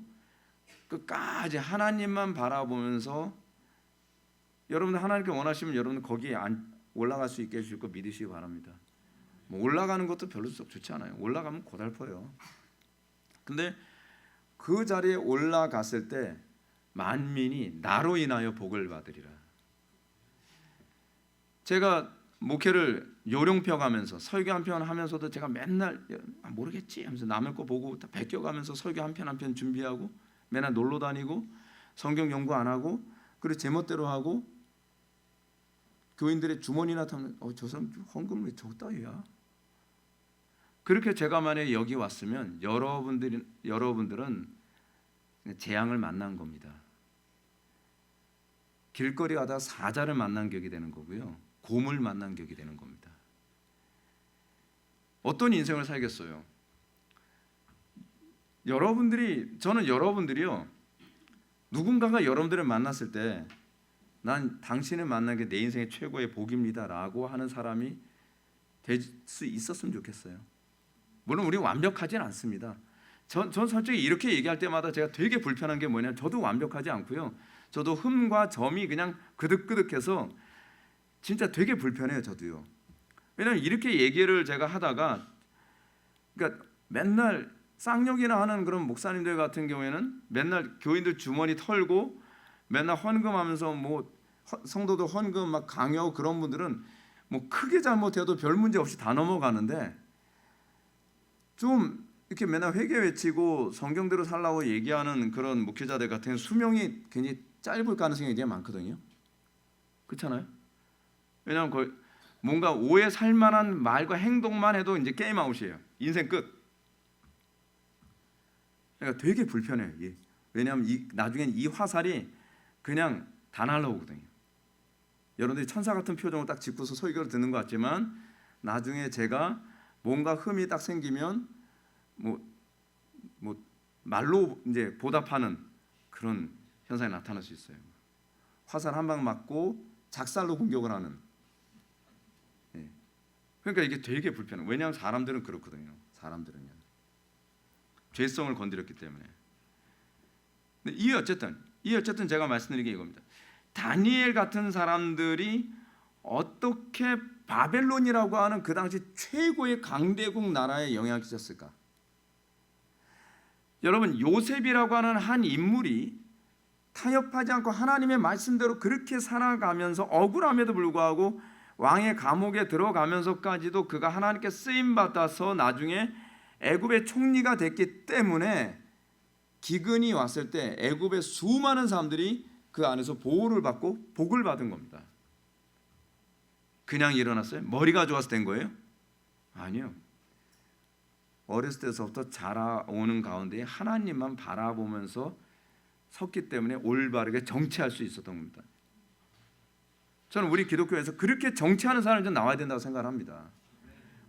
끝까지 하나님만 바라보면서, 여러분들 하나님께 원하시면 여러분 거기에 올라갈 수 있게 해주실 거 믿으시기 바랍니다. 뭐 올라가는 것도 별로 좋지 않아요. 올라가면 고달퍼요. 근데 그 자리에 올라갔을 때 만민이 나로 인하여 복을 받으리라. 제가 목회를 요령펴 가면서 설교 한 편 하면서도 제가 맨날 모르겠지 하면서 남의 거 보고 다 베껴가면서 설교 한 편 한 편 준비하고 맨날 놀러 다니고 성경 연구 안 하고 그리고 제멋대로 하고 교인들의 주머니 나타나면 저 사람 헌금을 적다야. 그렇게 제가 만약에 여기 왔으면 여러분들은 재앙을 만난 겁니다. 길거리 가다가 사자를 만난 격이 되는 거고요. 곰을 만난 격이 되는 겁니다. 어떤 인생을 살겠어요? 저는 여러분들이요, 누군가가 여러분들을 만났을 때 난 당신을 만난 게 내 인생의 최고의 복입니다라고 하는 사람이 될 수 있었으면 좋겠어요. 물론 우리 완벽하진 않습니다. 전 솔직히 이렇게 얘기할 때마다 제가 되게 불편한 게 뭐냐면 저도 완벽하지 않고요. 저도 흠과 점이 그냥 그득그득해서 진짜 되게 불편해요. 저도요. 왜냐하면 이렇게 얘기를 제가 하다가, 그러니까 맨날 쌍욕이나 하는 그런 목사님들 같은 경우에는 맨날 교인들 주머니 털고 맨날 헌금하면서 뭐 성도들 헌금 막 강요하고 그런 분들은 뭐 크게 잘못해도 별 문제 없이 다 넘어가는데, 좀 이렇게 맨날 회개 외치고 성경대로 살라고 얘기하는 그런 목회자들 같은 경우는 수명이 굉장히 짧을 가능성이 굉장히 많거든요. 그렇잖아요? 왜냐하면 뭔가 오해 살만한 말과 행동만 해도 이제 게임 아웃이에요. 인생 끝. 그러니까 되게 불편해요. 왜냐하면 나중엔 이 화살이 그냥 다 날라오거든요. 여러분들이 천사 같은 표정을 딱 짓고서 설교를 듣는 것 같지만 나중에 제가 뭔가 흠이 딱 생기면 뭐 말로 이제 보답하는 그런 현상이 나타날 수 있어요. 화살 한 방 맞고 작살로 공격을 하는. 그러니까 이게 되게 불편해요. 왜냐하면 사람들은 그렇거든요. 사람들은요. 죄성을 건드렸기 때문에. 근데 이 어쨌든 제가 말씀드린 게 이겁니다. 다니엘 같은 사람들이 어떻게 바벨론이라고 하는 그 당시 최고의 강대국 나라에 영향을 끼쳤을까? 여러분, 요셉이라고 하는 한 인물이 타협하지 않고 하나님의 말씀대로 그렇게 살아가면서 억울함에도 불구하고 왕의 감옥에 들어가면서까지도 그가 하나님께 쓰임 받아서 나중에 애굽의 총리가 됐기 때문에 기근이 왔을 때 애굽의 수많은 사람들이 그 안에서 보호를 받고 복을 받은 겁니다. 그냥 일어났어요? 머리가 좋아서 된 거예요? 아니요. 어렸을 때서부터 자라오는 가운데 하나님만 바라보면서 섰기 때문에 올바르게 정치할 수 있었던 겁니다. 저는 우리 기독교에서 그렇게 정치하는 사람이 좀 나와야 된다고 생각합니다.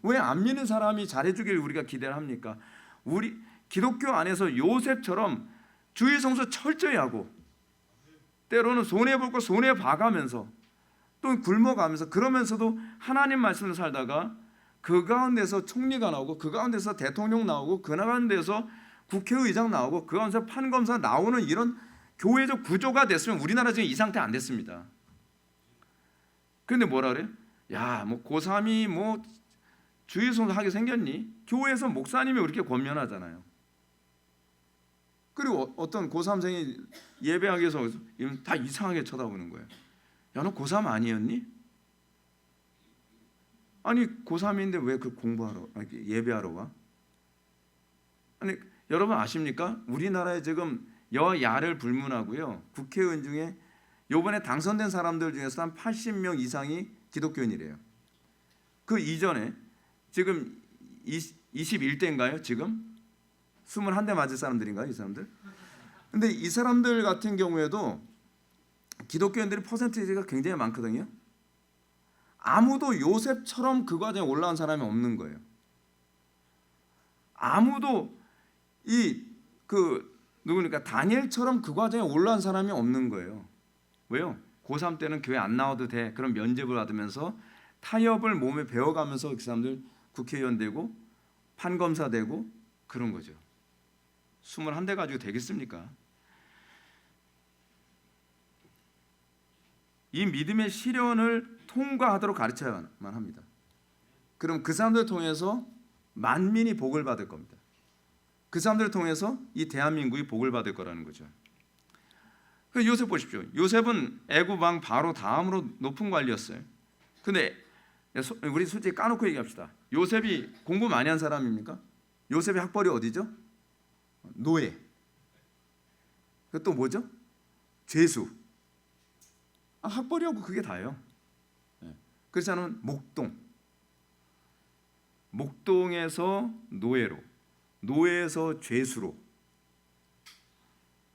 왜 안 믿는 사람이 잘해주길 우리가 기대를 합니까? 우리 기독교 안에서 요셉처럼 주의 성수 철저히 하고 때로는 손해볼 거 손해 봐가면서 또 굶어가면서 그러면서도 하나님 말씀을 살다가 그 가운데서 총리가 나오고 그 가운데서 대통령 나오고 그 가운데서 국회의장 나오고 그 가운데서 판검사 나오는 이런 교회적 구조가 됐으면 우리나라 지금 이 상태 안 됐습니다. 그런데 뭐라 그래요? 야, 뭐 고3이 뭐 주의 성수 하게 생겼니? 교회에서 목사님이 그렇게 권면하잖아요. 그리고 어떤 고3생이 예배하기 위해서 다 이상하게 쳐다보는 거예요. 야, 너 고3 아니었니? 아니 고3인데 왜 그 공부하러 예배하러 와? 아니 여러분 아십니까? 우리나라에 지금 여야를 불문하고요. 국회의원 중에 이번에 당선된 사람들 중에서 한 80명 이상이 기독교인이래요. 그 이전에 지금 21대인가요? 지금 21대 맞을 사람들인가요? 이 사람들? 근데 이 사람들 같은 경우에도 기독교인들이 퍼센티지가 굉장히 많거든요. 아무도 요셉처럼 그 과정에 올라온 사람이 없는 거예요. 아무도 누구니까 다니엘처럼 그 과정에 올라온 사람이 없는 거예요. 왜요? 고3 때는 교회 안 나와도 돼. 그런 면접을 받으면서 타협을 몸에 배워가면서 그 사람들 국회의원 되고 판검사 되고 그런 거죠. 21대 가지고 되겠습니까? 이 믿음의 시련을 통과하도록 가르쳐야만 합니다. 그럼 그 사람들을 통해서 만민이 복을 받을 겁니다. 그 사람들을 통해서 이 대한민국이 복을 받을 거라는 거죠. 요셉 보십시오. 요셉은 애굽 왕 바로 다음으로 높은 관리였어요. 근데 우리 솔직히 까놓고 얘기합시다. 요셉이 공부 많이 한 사람입니까? 요셉의 학벌이 어디죠? 노예. 또 뭐죠? 죄수. 학벌이하고 그게 다예요. 그렇지 않으면 목동에서 노예로, 노예에서 죄수로.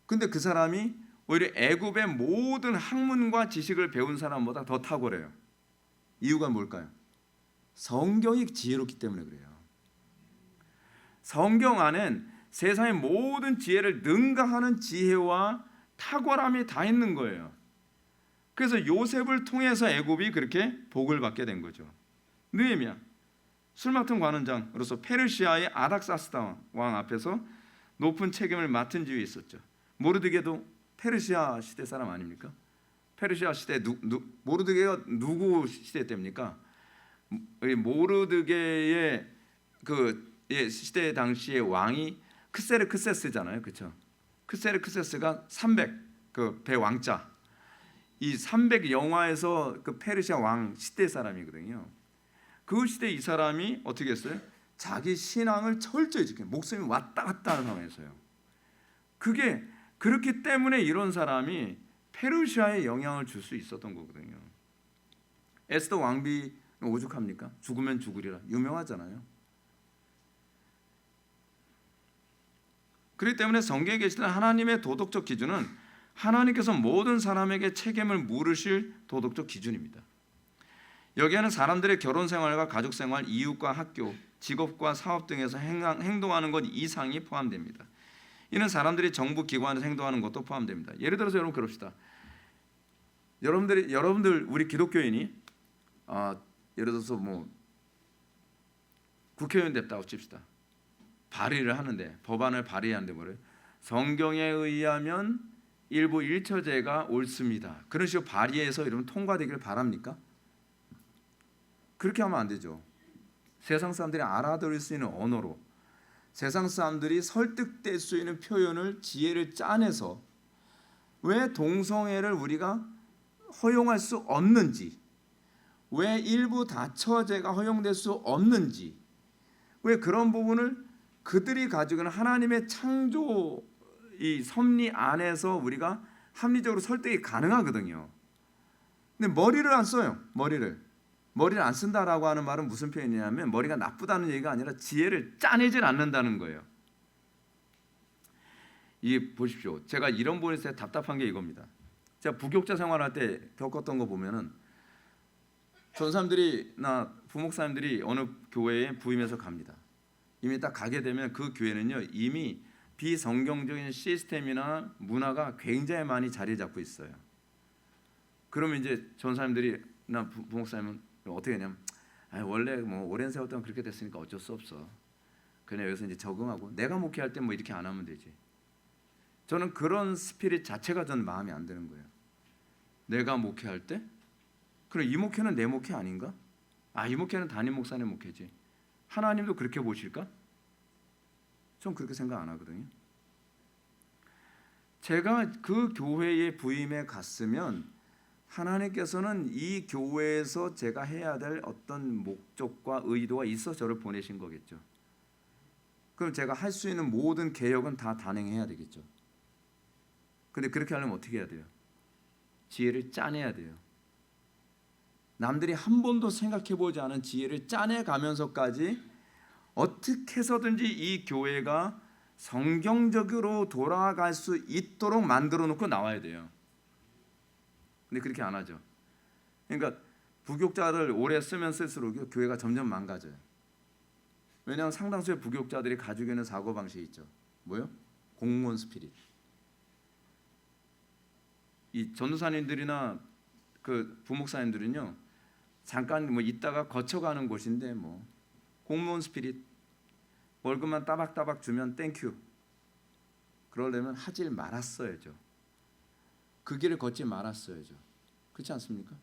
근데 그 사람이 오히려 애굽의 모든 학문과 지식을 배운 사람보다 더 탁월해요. 이유가 뭘까요? 성경이 지혜롭기 때문에 그래요. 성경 안엔 세상의 모든 지혜를 능가하는 지혜와 탁월함이 다 있는 거예요. 그래서 요셉을 통해서 애굽이 그렇게 복을 받게 된 거죠. 느헤미야 술 맡은 관원장으로서 페르시아의 아닥사스다 왕 앞에서 높은 책임을 맡은 지위에 있었죠. 모르드게도 페르시아 시대 사람 아닙니까? 페르시아 시대 모르드게가 누구 시대 때입니까? 모르드게의 그 시대 당시의 왕이 크세르크세스잖아요, 그렇죠? 크세르크세스가 300 그 배왕자, 이 300 영화에서 그 페르시아 왕 시대 사람이거든요. 그 시대 이 사람이 어떻게 했어요? 자기 신앙을 철저히 지켜 목숨이 왔다 갔다 하는 상황에서요. 그게 그렇기 때문에 이런 사람이 페르시아에 영향을 줄 수 있었던 거거든요. 에스더 왕비 오죽합니까? 죽으면 죽으리라 유명하잖아요. 그렇기 때문에 성경에 계시던 하나님의 도덕적 기준은 하나님께서 모든 사람에게 책임을 물으실 도덕적 기준입니다. 여기에는 사람들의 결혼 생활과 가족 생활, 이웃과 학교, 직업과 사업 등에서 행동하는 것 이상이 포함됩니다. 이는 사람들이 정부 기관에서 행동하는 것도 포함됩니다. 예를 들어서 여러분 그럽시다. 여러분들 우리 기독교인이 예를 들어서 뭐 국회의원 됐다고 칩시다. 발의를 하는데 법안을 발의하는데 뭐래요? 성경에 의하면 일부 일처제가 옳습니다. 그런 식으로 발의해서 이러면 통과되기를 바랍니까? 그렇게 하면 안 되죠. 세상 사람들이 알아들을 수 있는 언어로 세상 사람들이 설득될 수 있는 표현을 지혜를 짜내서 왜 동성애를 우리가 허용할 수 없는지, 왜 일부 다처제가 허용될 수 없는지, 왜 그런 부분을 그들이 가지고 있는 하나님의 창조 이 섭리 안에서 우리가 합리적으로 설득이 가능하거든요. 근데 머리를 안 써요. 머리를 안 쓴다라고 하는 말은 무슨 표현이냐면 머리가 나쁘다는 얘기가 아니라 지혜를 짜내질 않는다는 거예요. 이 보십시오. 제가 이런 부분에서 답답한 게 이겁니다. 제가 부교육자 생활할 때 겪었던 거 보면은 전사님들이나 부목사님들이 어느 교회에 부임해서 갑니다. 이미 딱 가게 되면 그 교회는요 이미 비성경적인 시스템이나 문화가 굉장히 많이 자리 잡고 있어요. 그러면 이제 전사님들이나 부목사님은 어떻게 하냐면 원래 뭐 오랜 세월 동안 그렇게 됐으니까 어쩔 수 없어. 그냥 여기서 이제 적응하고 내가 목회할 때 뭐 이렇게 안 하면 되지. 저는 그런 스피릿 자체가 저는 마음에 안 드는 거예요. 내가 목회할 때? 그럼 이 목회는 내 목회 아닌가? 이 목회는 담임 목사님 목회지. 하나님도 그렇게 보실까? 전 그렇게 생각 안 하거든요. 제가 그 교회에 부임해 갔으면 하나님께서는 이 교회에서 제가 해야 될 어떤 목적과 의도가 있어 저를 보내신 거겠죠. 그럼 제가 할 수 있는 모든 개혁은 다 단행해야 되겠죠. 근데 그렇게 하려면 어떻게 해야 돼요? 지혜를 짜내야 돼요. 남들이 한 번도 생각해보지 않은 지혜를 짜내가면서까지 어떻게 해서든지 이 교회가 성경적으로 돌아갈 수 있도록 만들어 놓고 나와야 돼요. 근데 그렇게 안 하죠. 그러니까 부교육자를 오래 쓰면 쓸수록 교회가 점점 망가져요. 왜냐하면 상당수의 부교육자들이 가지고 있는 사고방식이 있죠. 뭐요? 공무원 스피릿. 이 전도사님들이나 그 부목사님들은요, 잠깐 뭐 있다가 거쳐가는 곳인데 뭐 공무원 스피릿, 월급만 따박따박 주면 땡큐. 그러려면 하질 말았어야죠. 그 길을 걷지 말았어야죠. 그렇지 않습니까?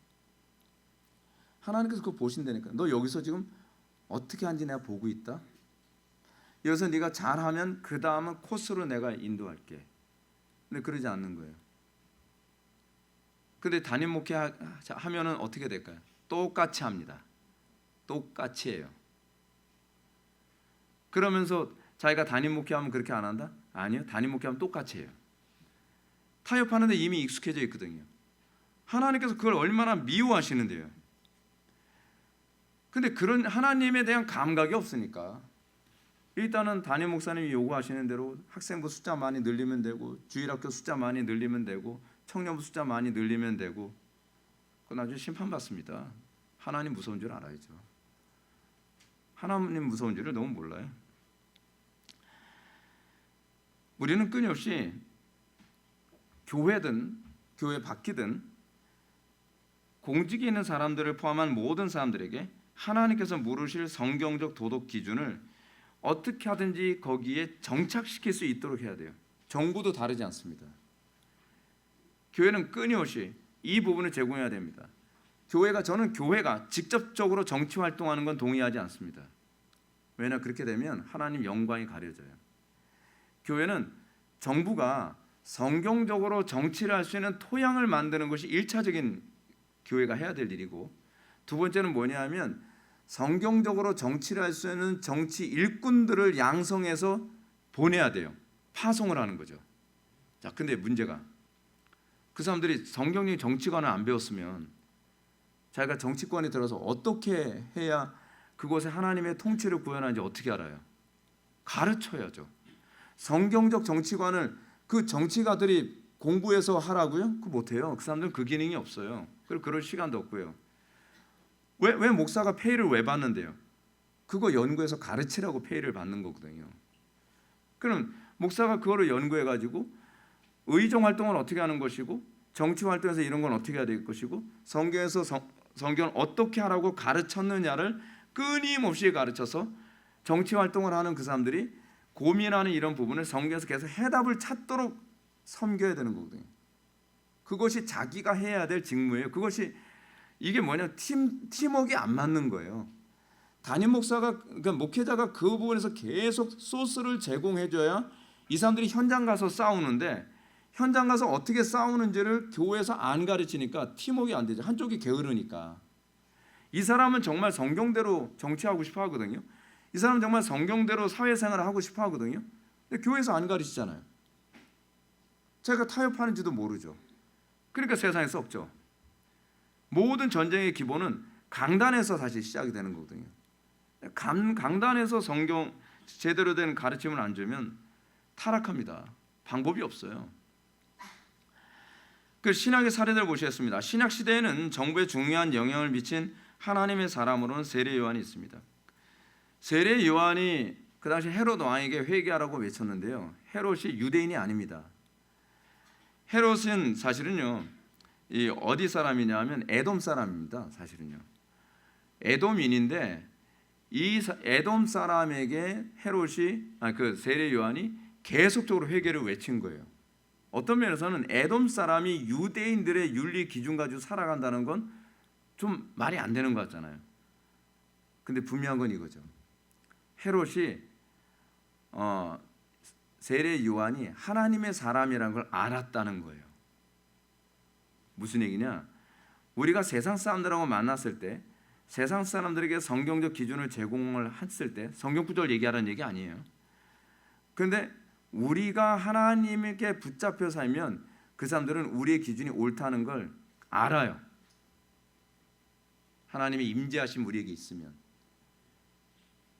하나님께서 그거 보신다니까. 너 여기서 지금 어떻게 하는지 내가 보고 있다. 여기서 네가 잘하면 그 다음은 코스로 내가 인도할게. 근데 그러지 않는 거예요. 근데 담임 목회 하면은 어떻게 될까요? 똑같이 합니다. 똑같이 해요. 그러면서 자기가 담임 목회하면 그렇게 안 한다? 아니요. 담임 목회하면 똑같이 해요. 타협하는데 이미 익숙해져 있거든요. 하나님께서 그걸 얼마나 미워하시는데요. 근데 그런 하나님에 대한 감각이 없으니까 일단은 담임 목사님이 요구하시는 대로 학생부 숫자 많이 늘리면 되고, 주일학교 숫자 많이 늘리면 되고, 청년부 숫자 많이 늘리면 되고, 그 나중에 심판받습니다. 하나님 무서운 줄 알아야죠. 하나님 무서운 줄을 너무 몰라요. 우리는 끊임없이 교회든 교회 밖이든 공직에 있는 사람들을 포함한 모든 사람들에게 하나님께서 물으실 성경적 도덕 기준을 어떻게 하든지 거기에 정착시킬 수 있도록 해야 돼요. 정부도 다르지 않습니다. 교회는 끊임없이 이 부분을 제공해야 됩니다. 저는 교회가 직접적으로 정치 활동하는 건 동의하지 않습니다. 왜냐, 그렇게 되면 하나님 영광이 가려져요. 교회는 정부가 성경적으로 정치를 할 수 있는 토양을 만드는 것이 1차적인 교회가 해야 될 일이고, 두 번째는 뭐냐 하면 성경적으로 정치를 할 수 있는 정치 일꾼들을 양성해서 보내야 돼요. 파송을 하는 거죠. 자, 근데 문제가 그 사람들이 성경적인 정치관을 안 배웠으면 자기가 정치권에 들어서 어떻게 해야 그곳에 하나님의 통치를 구현하는지 어떻게 알아요? 가르쳐야죠. 성경적 정치관을 그 정치가들이 공부해서 하라고요? 그거 못해요. 그 사람들은 그 기능이 없어요. 그리고 그럴 시간도 없고요. 왜 목사가 페이를 왜 받는데요? 그거 연구해서 가르치라고 페이를 받는 거거든요. 그럼 목사가 그거를 연구해가지고 의정 활동을 어떻게 하는 것이고, 정치 활동에서 이런 건 어떻게 해야 될 것이고, 성경에서 성경을 어떻게 하라고 가르쳤느냐를 끊임없이 가르쳐서 정치 활동을 하는 그 사람들이 고민하는 이런 부분을 성경에서 계속 해답을 찾도록 섬겨야 되는 거거든요. 그것이 자기가 해야 될 직무예요. 그것이 이게 뭐냐, 팀워크가 안 맞는 거예요. 담임 목사가, 그러니까 목회자가 그 부분에서 계속 소스를 제공해줘야 이 사람들이 현장 가서 싸우는데, 현장 가서 어떻게 싸우는지를 교회에서 안 가르치니까 팀워크가 안 되죠. 한쪽이 게으르니까. 이 사람은 정말 성경대로 정치하고 싶어 하거든요. 이 사람은 정말 성경대로 사회생활을 하고 싶어 하거든요. 근데 교회에서 안 가르치잖아요. 제가 타협하는지도 모르죠. 그러니까 세상에 썩죠. 모든 전쟁의 기본은 강단에서 다시 시작이 되는 거거든요. 강단에서 성경 제대로 된 가르침을 안 주면 타락합니다. 방법이 없어요. 그 신약의 사례들 보시겠습니다. 신약 시대에는 정부에 중요한 영향을 미친 하나님의 사람으로는 세례 요한이 있습니다. 세례 요한이 그 당시 헤롯 왕에게 회개하라고 외쳤는데요. 헤롯이 유대인이 아닙니다. 헤롯은 사실은요, 이 어디 사람이냐 하면 에돔 사람입니다. 사실은요, 에돔인인데 이 에돔 사람에게 헤롯이 그 세례 요한이 계속적으로 회개를 외친 거예요. 어떤 면에서는 에돔 사람이 유대인들의 윤리 기준 가지고 살아간다는 건 좀 말이 안 되는 것 같잖아요. 근데 분명한 건 이거죠. 헤롯이 세례 요한이 하나님의 사람이라는 걸 알았다는 거예요. 무슨 얘기냐? 우리가 세상 사람들하고 만났을 때 세상 사람들에게 성경적 기준을 제공을 했을 때 성경 구절 얘기하라는 얘기 아니에요. 그런데 우리가 하나님께 붙잡혀 살면 그 사람들은 우리의 기준이 옳다는 걸 알아요. 하나님의 임재하심 우리에게 있으면.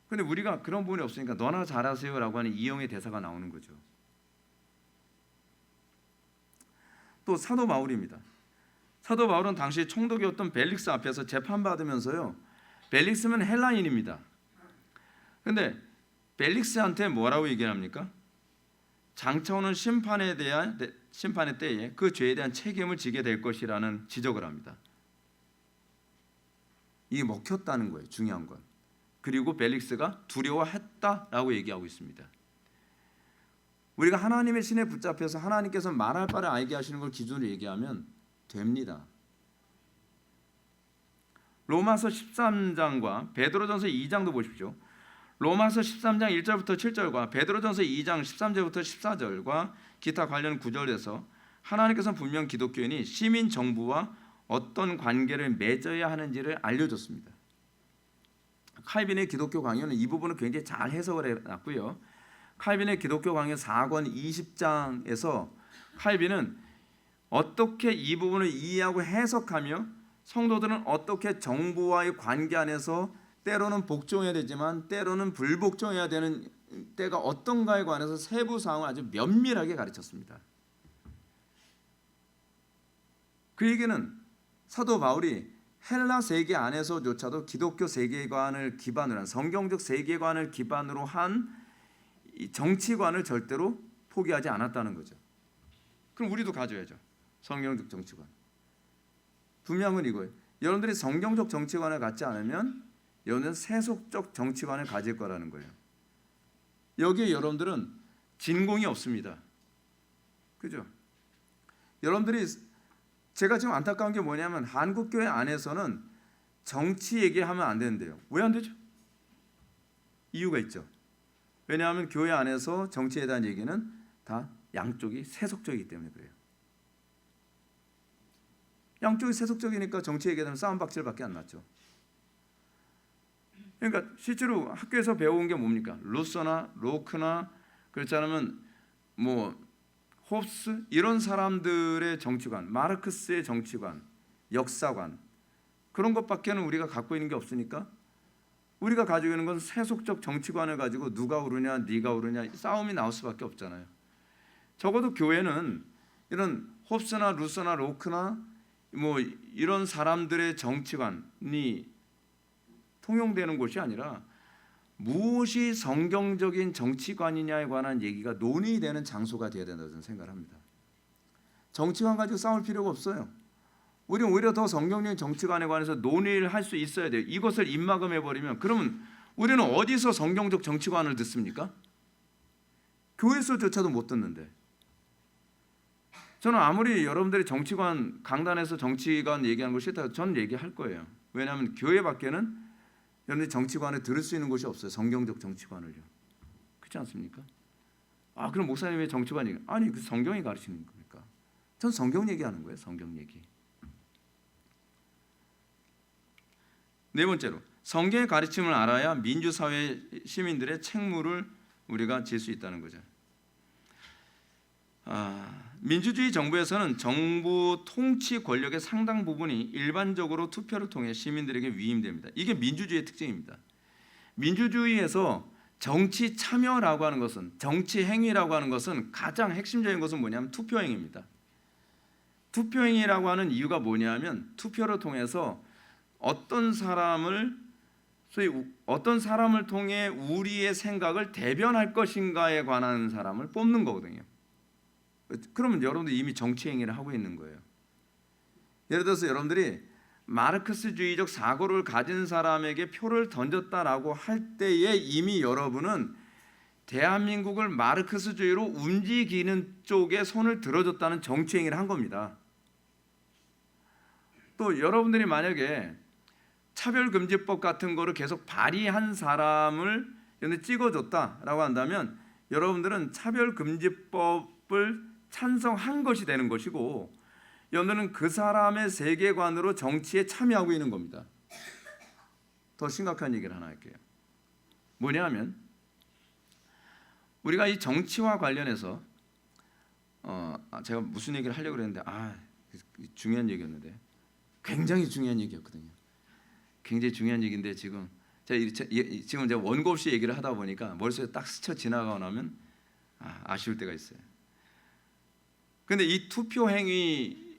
그런데 우리가 그런 부분이 없으니까 너나 잘하세요라고 하는 이용의 대사가 나오는 거죠. 또 사도 바울입니다. 사도 바울은 당시 총독이었던 벨릭스 앞에서 재판받으면서요. 벨릭스는 헬라인입니다. 그런데 벨릭스한테 뭐라고 얘기합니까? 장차 오는 심판의 때에 그 죄에 대한 책임을 지게 될 것이라는 지적을 합니다. 이게 먹혔다는 거예요. 중요한 건. 그리고 벨릭스가 두려워했다라고 얘기하고 있습니다. 우리가 하나님의 신에 붙잡혀서 하나님께서 말할 바를 알게 하시는 걸 기준으로 얘기하면 됩니다. 로마서 13장과 베드로전서 2장도 보십시오. 로마서 13장 1절부터 7절과 베드로전서 2장 13절부터 14절과 기타 관련 구절에서 하나님께서는 분명 기독교인이 시민 정부와 어떤 관계를 맺어야 하는지를 알려줬습니다. 칼빈의 기독교 강요는 이 부분을 굉장히 잘 해석을 해놨고요. 칼빈의 기독교 강요 4권 20장에서 칼빈은 어떻게 이 부분을 이해하고 해석하며 성도들은 어떻게 정부와의 관계 안에서 때로는 복종해야 되지만 때로는 불복종해야 되는 때가 어떤가에 관해서 세부 사항을 아주 면밀하게 가르쳤습니다. 그 얘기는 사도 바울이 헬라 세계 안에서조차도 기독교 세계관을 기반으로 한 성경적 세계관을 기반으로 한 정치관을 절대로 포기하지 않았다는 거죠. 그럼 우리도 가져야죠. 성경적 정치관. 분명한 건 이거예요. 여러분들이 성경적 정치관을 갖지 않으면 여러분은 세속적 정치관을 가질 거라는 거예요. 여기에 여러분들은 진공이 없습니다. 그죠? 여러분들이 제가 지금 안타까운 게 뭐냐면 한국교회 안에서는 정치 얘기하면 안 되는데요. 왜 안 되죠? 이유가 있죠. 왜냐하면 교회 안에서 정치에 대한 얘기는 다 양쪽이 세속적이기 때문에 그래요. 양쪽이 세속적이니까 정치 얘기하면 싸움박질밖에 안 났죠. 그러니까 실제로 학교에서 배워온 게 뭡니까? 루서나 로크나 그렇지 않으면 뭐 홉스 이런 사람들의 정치관, 마르크스의 정치관, 역사관 그런 것밖에는 우리가 갖고 있는 게 없으니까 우리가 가지고 있는 건 세속적 정치관을 가지고 누가 오르냐 네가 오르냐 싸움이 나올 수밖에 없잖아요. 적어도 교회는 이런 홉스나 루서나 로크나 뭐 이런 사람들의 정치관이 통용되는 곳이 아니라 무엇이 성경적인 정치관이냐에 관한 얘기가 논의되는 장소가 되어야 된다고 저는 생각을 합니다. 정치관 가지고 싸울 필요가 없어요. 우리는 오히려 더 성경적인 정치관에 관해서 논의를 할 수 있어야 돼요. 이것을 입막음해버리면 그러면 우리는 어디서 성경적 정치관을 듣습니까? 교회에서조차도 못 듣는데. 저는 아무리 여러분들이 정치관 강단에서 정치관 얘기하는 거 싫다고 저는 얘기할 거예요. 왜냐하면 교회 밖에는 여러분들이 정치관을 들을 수 있는 곳이 없어요. 성경적 정치관을요. 그렇지 않습니까? 아 그럼 목사님 왜 정치관 얘기? 아니 그 성경이 가르치는 거니까. 전 성경 얘기하는 거예요. 성경 얘기. 네 번째로 성경의 가르침을 알아야 민주사회 시민들의 책무를 우리가 질 수 있다는 거죠. 민주주의 정부에서는 정부 통치 권력의 상당 부분이 일반적으로 투표를 통해 시민들에게 위임됩니다. 이게 민주주의의 특징입니다. 민주주의에서 정치 참여라고 하는 것은 정치 행위라고 하는 것은 가장 핵심적인 것은 뭐냐면 투표행위입니다. 투표행위라고 하는 이유가 뭐냐면 투표를 통해서 어떤 사람을 통해 우리의 생각을 대변할 것인가에 관한 사람을 뽑는 거거든요. 그러면 여러분들 이미 정치 행위를 하고 있는 거예요. 예를 들어서 여러분들이 마르크스주의적 사고를 가진 사람에게 표를 던졌다라고 할 때에 이미 여러분은 대한민국을 마르크스주의로 움직이는 쪽에 손을 들어줬다는 정치 행위를 한 겁니다. 또 여러분들이 만약에 차별금지법 같은 거를 계속 발의한 사람을 찍어줬다라고 한다면 여러분들은 차별금지법을 찬성한 것이 되는 것이고, 여러분들은 그 사람의 세계관으로 정치에 참여하고 있는 겁니다. 더 심각한 얘기를 하나 할게요. 뭐냐면 우리가 이 정치와 관련해서 제가 무슨 얘기를 하려고 그랬는데 중요한 얘기였는데, 굉장히 중요한 얘기였거든요. 굉장히 중요한 얘기인데 지금 제가 원고 없이 얘기를 하다 보니까 머릿속에 딱 스쳐 지나가고 나면 아쉬울 때가 있어요. 근데 이 투표 행위를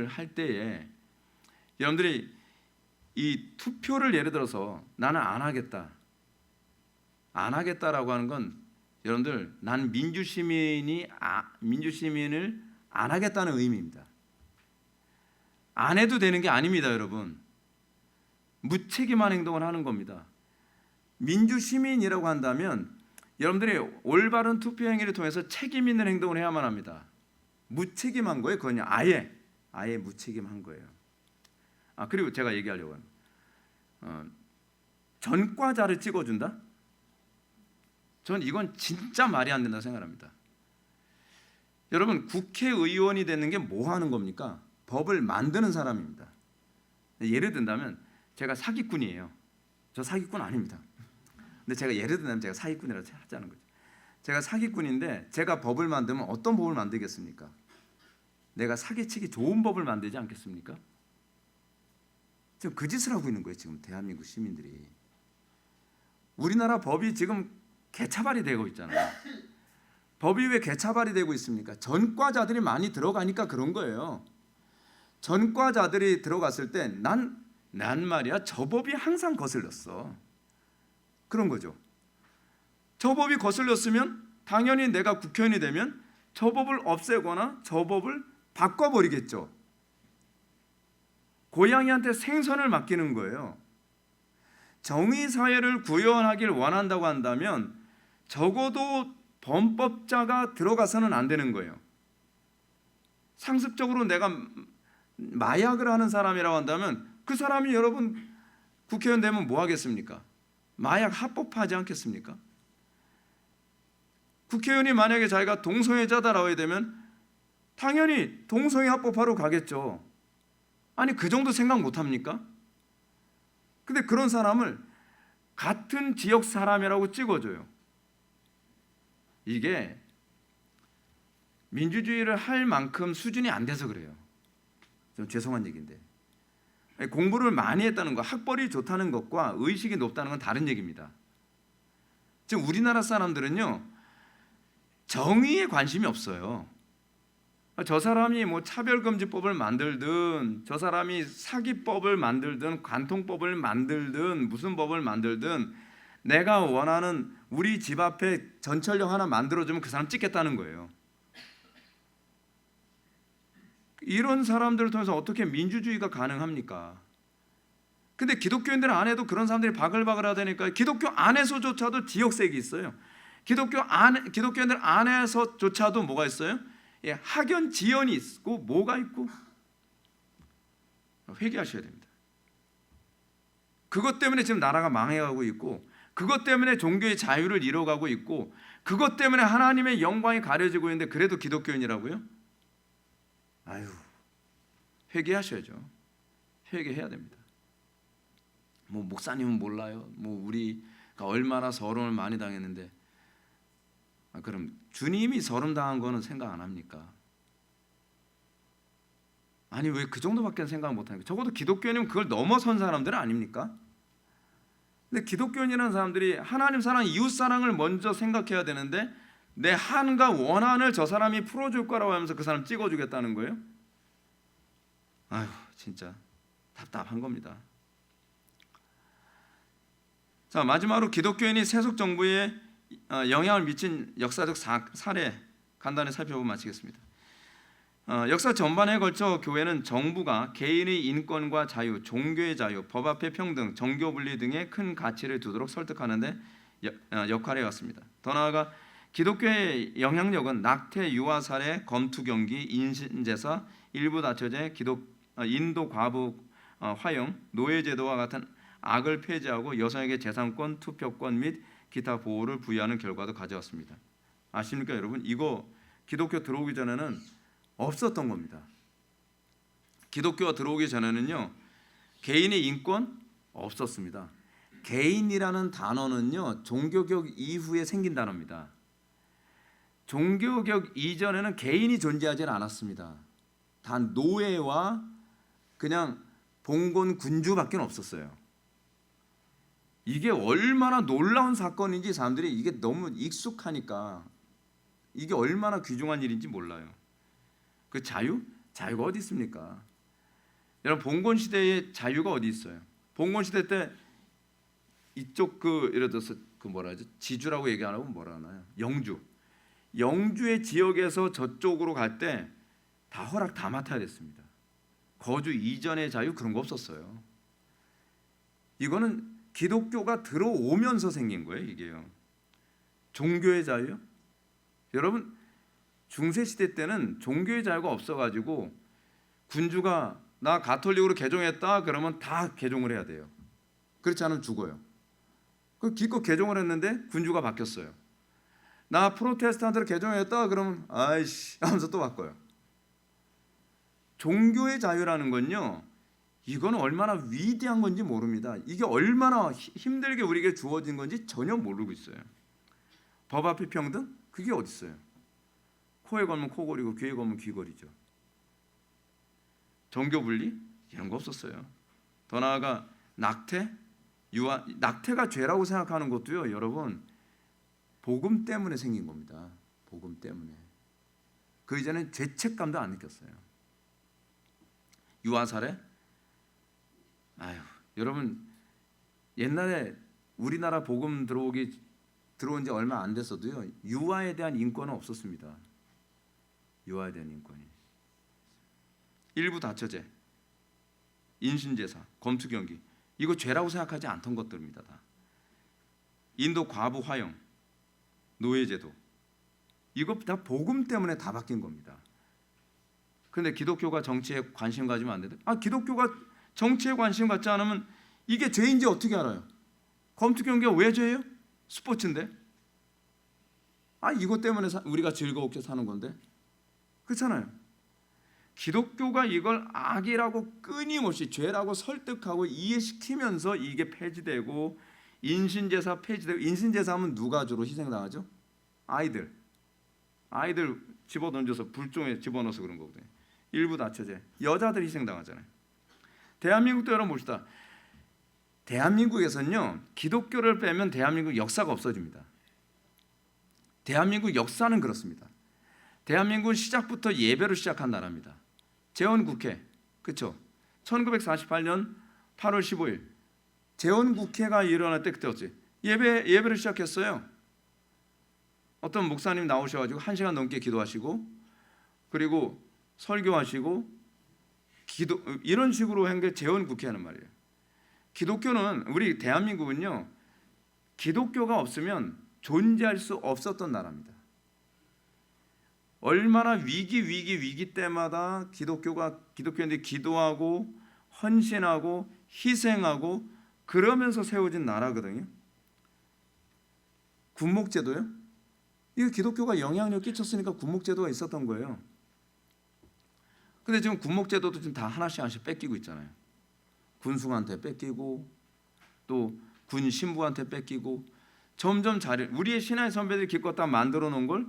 할 때에 여러분들이 이 투표를 예를 들어서 나는 안 하겠다라고 하는 건, 여러분들, 난 민주시민을 안 하겠다는 의미입니다. 안 해도 되는 게 아닙니다, 여러분. 무책임한 행동을 하는 겁니다. 민주시민이라고 한다면 여러분들이 올바른 투표 행위를 통해서 책임 있는 행동을 해야만 합니다. 무책임한 거예요, 그냥 아예 무책임한 거예요. 그리고 제가 얘기하려고 합니다. 전과자를 찍어준다? 전 이건 진짜 말이 안 된다고 생각합니다. 여러분, 국회의원이 되는 게 뭐 하는 겁니까? 법을 만드는 사람입니다. 예를 든다면 제가 사기꾼이에요. 저 사기꾼 아닙니다. 근데 제가 예를 들면 제가 사기꾼이라고 하자는 거죠. 제가 사기꾼인데 제가 법을 만들면 어떤 법을 만들겠습니까? 내가 사기치기 좋은 법을 만들지 않겠습니까? 지금 그 짓을 하고 있는 거예요, 지금 대한민국 시민들이. 우리나라 법이 지금 개차발이 되고 있잖아요. 법이 왜 개차발이 되고 있습니까? 전과자들이 많이 들어가니까 그런 거예요. 전과자들이 들어갔을 때 난 말이야, 저 법이 항상 거슬렸어. 그런 거죠. 저 법이 거슬렸으면 당연히 내가 국회의원이 되면 저 법을 없애거나 저 법을 바꿔버리겠죠. 고양이한테 생선을 맡기는 거예요. 정의사회를 구현하길 원한다고 한다면 적어도 범법자가 들어가서는 안 되는 거예요. 상습적으로 내가 마약을 하는 사람이라고 한다면 그 사람이, 여러분, 국회의원 되면 뭐 하겠습니까? 마약 합법화하지 않겠습니까? 국회의원이 만약에 자기가 동성애자다라고 하게 되면 당연히 동성애 합법화로 가겠죠. 아니, 그 정도 생각 못합니까? 근데 그런 사람을 같은 지역 사람이라고 찍어줘요. 이게 민주주의를 할 만큼 수준이 안 돼서 그래요. 좀 죄송한 얘기인데, 공부를 많이 했다는 거, 학벌이 좋다는 것과 의식이 높다는 건 다른 얘기입니다. 지금 우리나라 사람들은요, 정의에 관심이 없어요. 저 사람이 뭐 차별금지법을 만들든, 저 사람이 사기법을 만들든, 관통법을 만들든, 무슨 법을 만들든, 내가 원하는 우리 집 앞에 전철역 하나 만들어주면 그 사람 찍겠다는 거예요. 이런 사람들을 통해서 어떻게 민주주의가 가능합니까? 근데 기독교인들 안에도 그런 사람들이 바글바글 하다니까. 기독교 안에서조차도 지역색이 있어요. 기독교인들 안에서조차도 뭐가 있어요? 학연 지연이 있고 뭐가 있고. 회개하셔야 됩니다. 그것 때문에 지금 나라가 망해가고 있고, 그것 때문에 종교의 자유를 잃어가고 있고, 그것 때문에 하나님의 영광이 가려지고 있는데 그래도 기독교인이라고요? 아유, 회개하셔야죠. 회개해야 됩니다. 뭐 목사님은 몰라요. 뭐 우리가 얼마나 서름을 많이 당했는데, 그럼 주님이 서름 당한 거는 생각 안 합니까? 아니, 왜 그 정도밖에 생각 못 합니까? 적어도 기독교인이면 그걸 넘어선 사람들은 아닙니까? 근데 기독교인이라는 사람들이 하나님 사랑, 이웃 사랑을 먼저 생각해야 되는데 내 한과 원한을 저 사람이 풀어줄 거라고 하면서 그 사람 찍어주겠다는 거예요? 아휴, 진짜 답답한 겁니다. 자, 마지막으로 기독교인이 세속 정부에 영향을 미친 역사적 사례 간단히 살펴보고 마치겠습니다. 역사 전반에 걸쳐 교회는 정부가 개인의 인권과 자유, 종교의 자유, 법 앞의 평등, 정교 분리 등의 큰 가치를 두도록 설득하는 데 역할을 해왔습니다. 더 나아가 기독교의 영향력은 낙태, 유아 살해, 검투 경기, 인신제사, 일부 다처제, 인도 과부 화형, 노예 제도와 같은 악을 폐지하고 여성에게 재산권, 투표권 및 기타 보호를 부여하는 결과도 가져왔습니다. 아십니까 여러분? 이거 기독교 들어오기 전에는 없었던 겁니다. 기독교가 들어오기 전에는요, 개인의 인권 없었습니다. 개인이라는 단어는요, 종교개혁 이후에 생긴 단어입니다. 종교개혁 이전에는 개인이 존재하지 않았습니다. 단 노예와 그냥 봉건 군주밖에 없었어요. 이게 얼마나 놀라운 사건인지 사람들이 이게 너무 익숙하니까 이게 얼마나 귀중한 일인지 몰라요. 그 자유가 어디 있습니까? 여러분, 봉건 시대의 자유가 어디 있어요? 봉건 시대 때 이쪽 예를 들어서 지주라고 얘기 안 하고 뭐라 하나요? 영주의 지역에서 저쪽으로 갈 때 다 허락 다 맡아야 됐습니다. 거주 이전의 자유 그런 거 없었어요. 이거는 기독교가 들어오면서 생긴 거예요, 이게요. 종교의 자유요? 여러분, 중세 시대 때는 종교의 자유가 없어가지고 군주가 나 가톨릭으로 개종했다 그러면 다 개종을 해야 돼요. 그렇지 않으면 죽어요. 그 기껏 개종을 했는데 군주가 바뀌었어요. 나 프로테스탄트로 개종했다 그러면 아이씨 하면서 또 바꿔요. 종교의 자유라는 건요, 이거는 얼마나 위대한 건지 모릅니다. 이게 얼마나 힘들게 우리에게 주어진 건지 전혀 모르고 있어요. 법 앞에 평등? 그게 어디 있어요? 코에 걸면 코걸이고 귀에 걸면 귀걸이죠. 종교 분리? 이런 거 없었어요. 더 나아가 낙태가 죄라고 생각하는 것도요, 여러분, 복음 때문에 생긴 겁니다. 복음 때문에. 그 이전엔 죄책감도 안 느꼈어요. 유아살해? 여러분, 옛날에 우리나라 복음 들어온 지 얼마 안 됐어도요, 유아에 대한 인권은 없었습니다. 유아에 대한 인권이. 일부 다처제, 인신제사, 검투경기, 이거 죄라고 생각하지 않던 것들입니다. 다. 인도 과부 화형, 노예제도, 이거 다 복음 때문에 다 바뀐 겁니다. 그런데 기독교가 정치에 관심 가지면 안 된다. 기독교가 정치에 관심 갖지 않으면 이게 죄인지 어떻게 알아요? 검투경기가 왜 죄예요? 스포츠인데. 이것 때문에 우리가 즐겁게 사는 건데. 그렇잖아요. 기독교가 이걸 악이라고 끊임없이 죄라고 설득하고 이해시키면서 이게 폐지되고, 인신제사 폐지되고. 인신제사하면 누가 주로 희생당하죠? 아이들 집어던져서 불종에 집어넣어서 그런 거거든요. 일부 다처제, 여자들이 희생당하잖아요. 대한민국도 여러분 봅시다. 대한민국에서는요, 기독교를 빼면 대한민국 역사가 없어집니다. 대한민국 역사는 그렇습니다. 대한민국은 시작부터 예배로 시작한 나라입니다. 재헌국회, 그렇죠? 1948년 8월 15일 재헌국회가 일어날 때 그때였지. 예배를 시작했어요. 어떤 목사님 나오셔가지고 1시간 넘게 기도하시고, 그리고 설교하시고, 이런 식으로 한 게 재헌국회하는 말이에요. 기독교는, 우리 대한민국은요, 기독교가 없으면 존재할 수 없었던 나라입니다. 얼마나 위기 때마다 기독교인들이 기도하고 헌신하고 희생하고 그러면서 세워진 나라거든요. 군목제도요? 이거 기독교가 영향력 끼쳤으니까 군목제도가 있었던 거예요. 근데 지금 군목제도도 지금 다 하나씩 뺏기고 있잖아요. 군수한테 뺏기고 또 군 신부한테 뺏기고, 점점 우리의 신앙의 선배들이 기껏 다 만들어 놓은 걸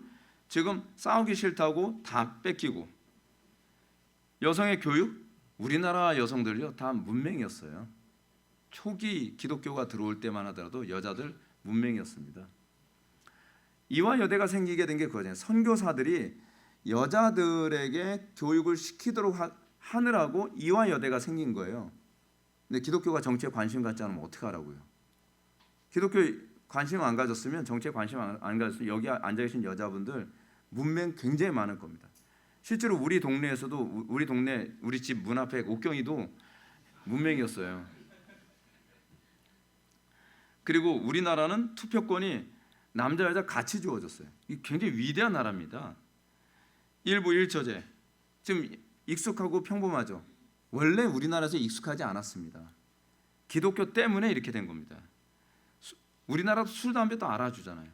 지금 싸우기 싫다고 다 뺏기고. 여성의 교육, 우리나라 여성들요 다 문맹이었어요. 초기 기독교가 들어올 때만 하더라도 여자들 문맹이었습니다. 이화여대가 생기게 된 게 그거잖아요. 선교사들이 여자들에게 교육을 시키도록 하느라고 이화여대가 생긴 거예요. 근데 기독교가 정치에 관심 갖지 않으면 어떻게 하라고요? 기독교에 관심 안 가졌으면, 정치에 관심 안 가졌으면 여기 앉아 계신 여자분들 문맹 굉장히 많을 겁니다. 실제로 우리 동네에서도, 우리 집 문 앞에 옥경이도 문맹이었어요. 그리고 우리나라는 투표권이 남자 여자 같이 주어졌어요. 이게 굉장히 위대한 나라입니다. 일부 일처제, 지금 익숙하고 평범하죠. 원래 우리나라에서 익숙하지 않았습니다. 기독교 때문에 이렇게 된 겁니다. 우리나라도 술 담배도 알아주잖아요.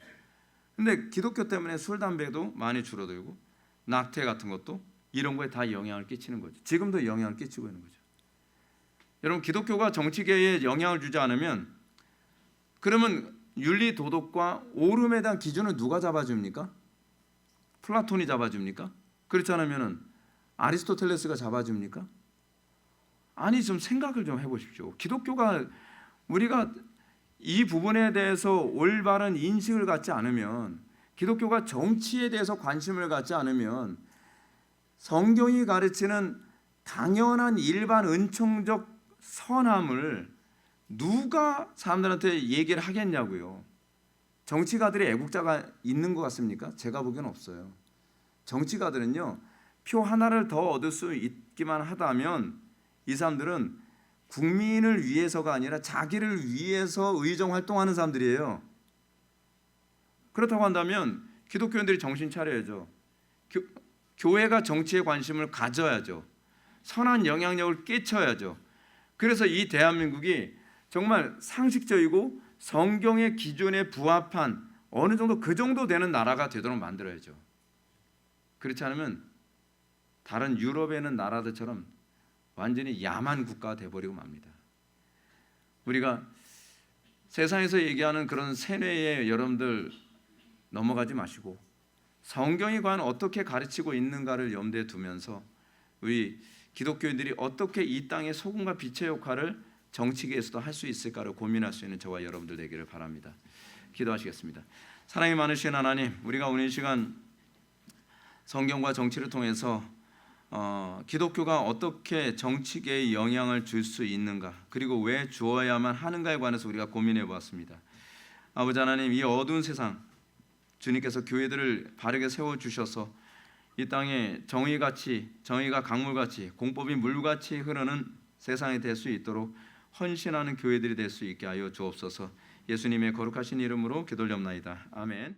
근데 기독교 때문에 술 담배도 많이 줄어들고 낙태 같은 것도 이런 거에 다 영향을 끼치는 거죠. 지금도 영향을 끼치고 있는 거죠. 여러분, 기독교가 정치계에 영향을 주지 않으면 그러면 윤리 도덕과 옳음에 대한 기준을 누가 잡아줍니까? 플라톤이 잡아줍니까? 그렇지 않으면 아리스토텔레스가 잡아줍니까? 아니, 좀 생각을 좀 해보십시오. 기독교가 우리가 이 부분에 대해서 올바른 인식을 갖지 않으면, 기독교가 정치에 대해서 관심을 갖지 않으면 성경이 가르치는 당연한 일반 은총적 선함을 누가 사람들한테 얘기를 하겠냐고요. 정치가들이 애국자가 있는 것 같습니까? 제가 보기엔 없어요. 정치가들은요, 표 하나를 더 얻을 수 있기만 하다면 이 사람들은 국민을 위해서가 아니라 자기를 위해서 의정 활동하는 사람들이에요. 그렇다고 한다면 기독교인들이 정신 차려야죠. 교회가 정치에 관심을 가져야죠. 선한 영향력을 끼쳐야죠. 그래서 이 대한민국이 정말 상식적이고 성경의 기준에 부합한 어느 정도 그 정도 되는 나라가 되도록 만들어야죠. 그렇지 않으면 다른 유럽에 있는 나라들처럼 완전히 야만 국가가 돼버리고 맙니다. 우리가 세상에서 얘기하는 그런 세뇌에 여러분들 넘어가지 마시고 성경이 과연 어떻게 가르치고 있는가를 염두에 두면서 우리 기독교인들이 어떻게 이 땅의 소금과 빛의 역할을 정치계에서도 할 수 있을까를 고민할 수 있는 저와 여러분들 되기를 바랍니다. 기도하시겠습니다. 사랑이 많으신 하나님, 우리가 오늘 이 시간 성경과 정치를 통해서 기독교가 어떻게 정치계에 영향을 줄 수 있는가, 그리고 왜 주어야만 하는가에 관해서 우리가 고민해 보았습니다. 아버지 하나님, 이 어두운 세상 주님께서 교회들을 바르게 세워주셔서 이 땅에 정의가 강물같이, 공법이 물같이 흐르는 세상이 될 수 있도록 헌신하는 교회들이 될 수 있게 하여 주옵소서. 예수님의 거룩하신 이름으로 기도드립나이다. 아멘.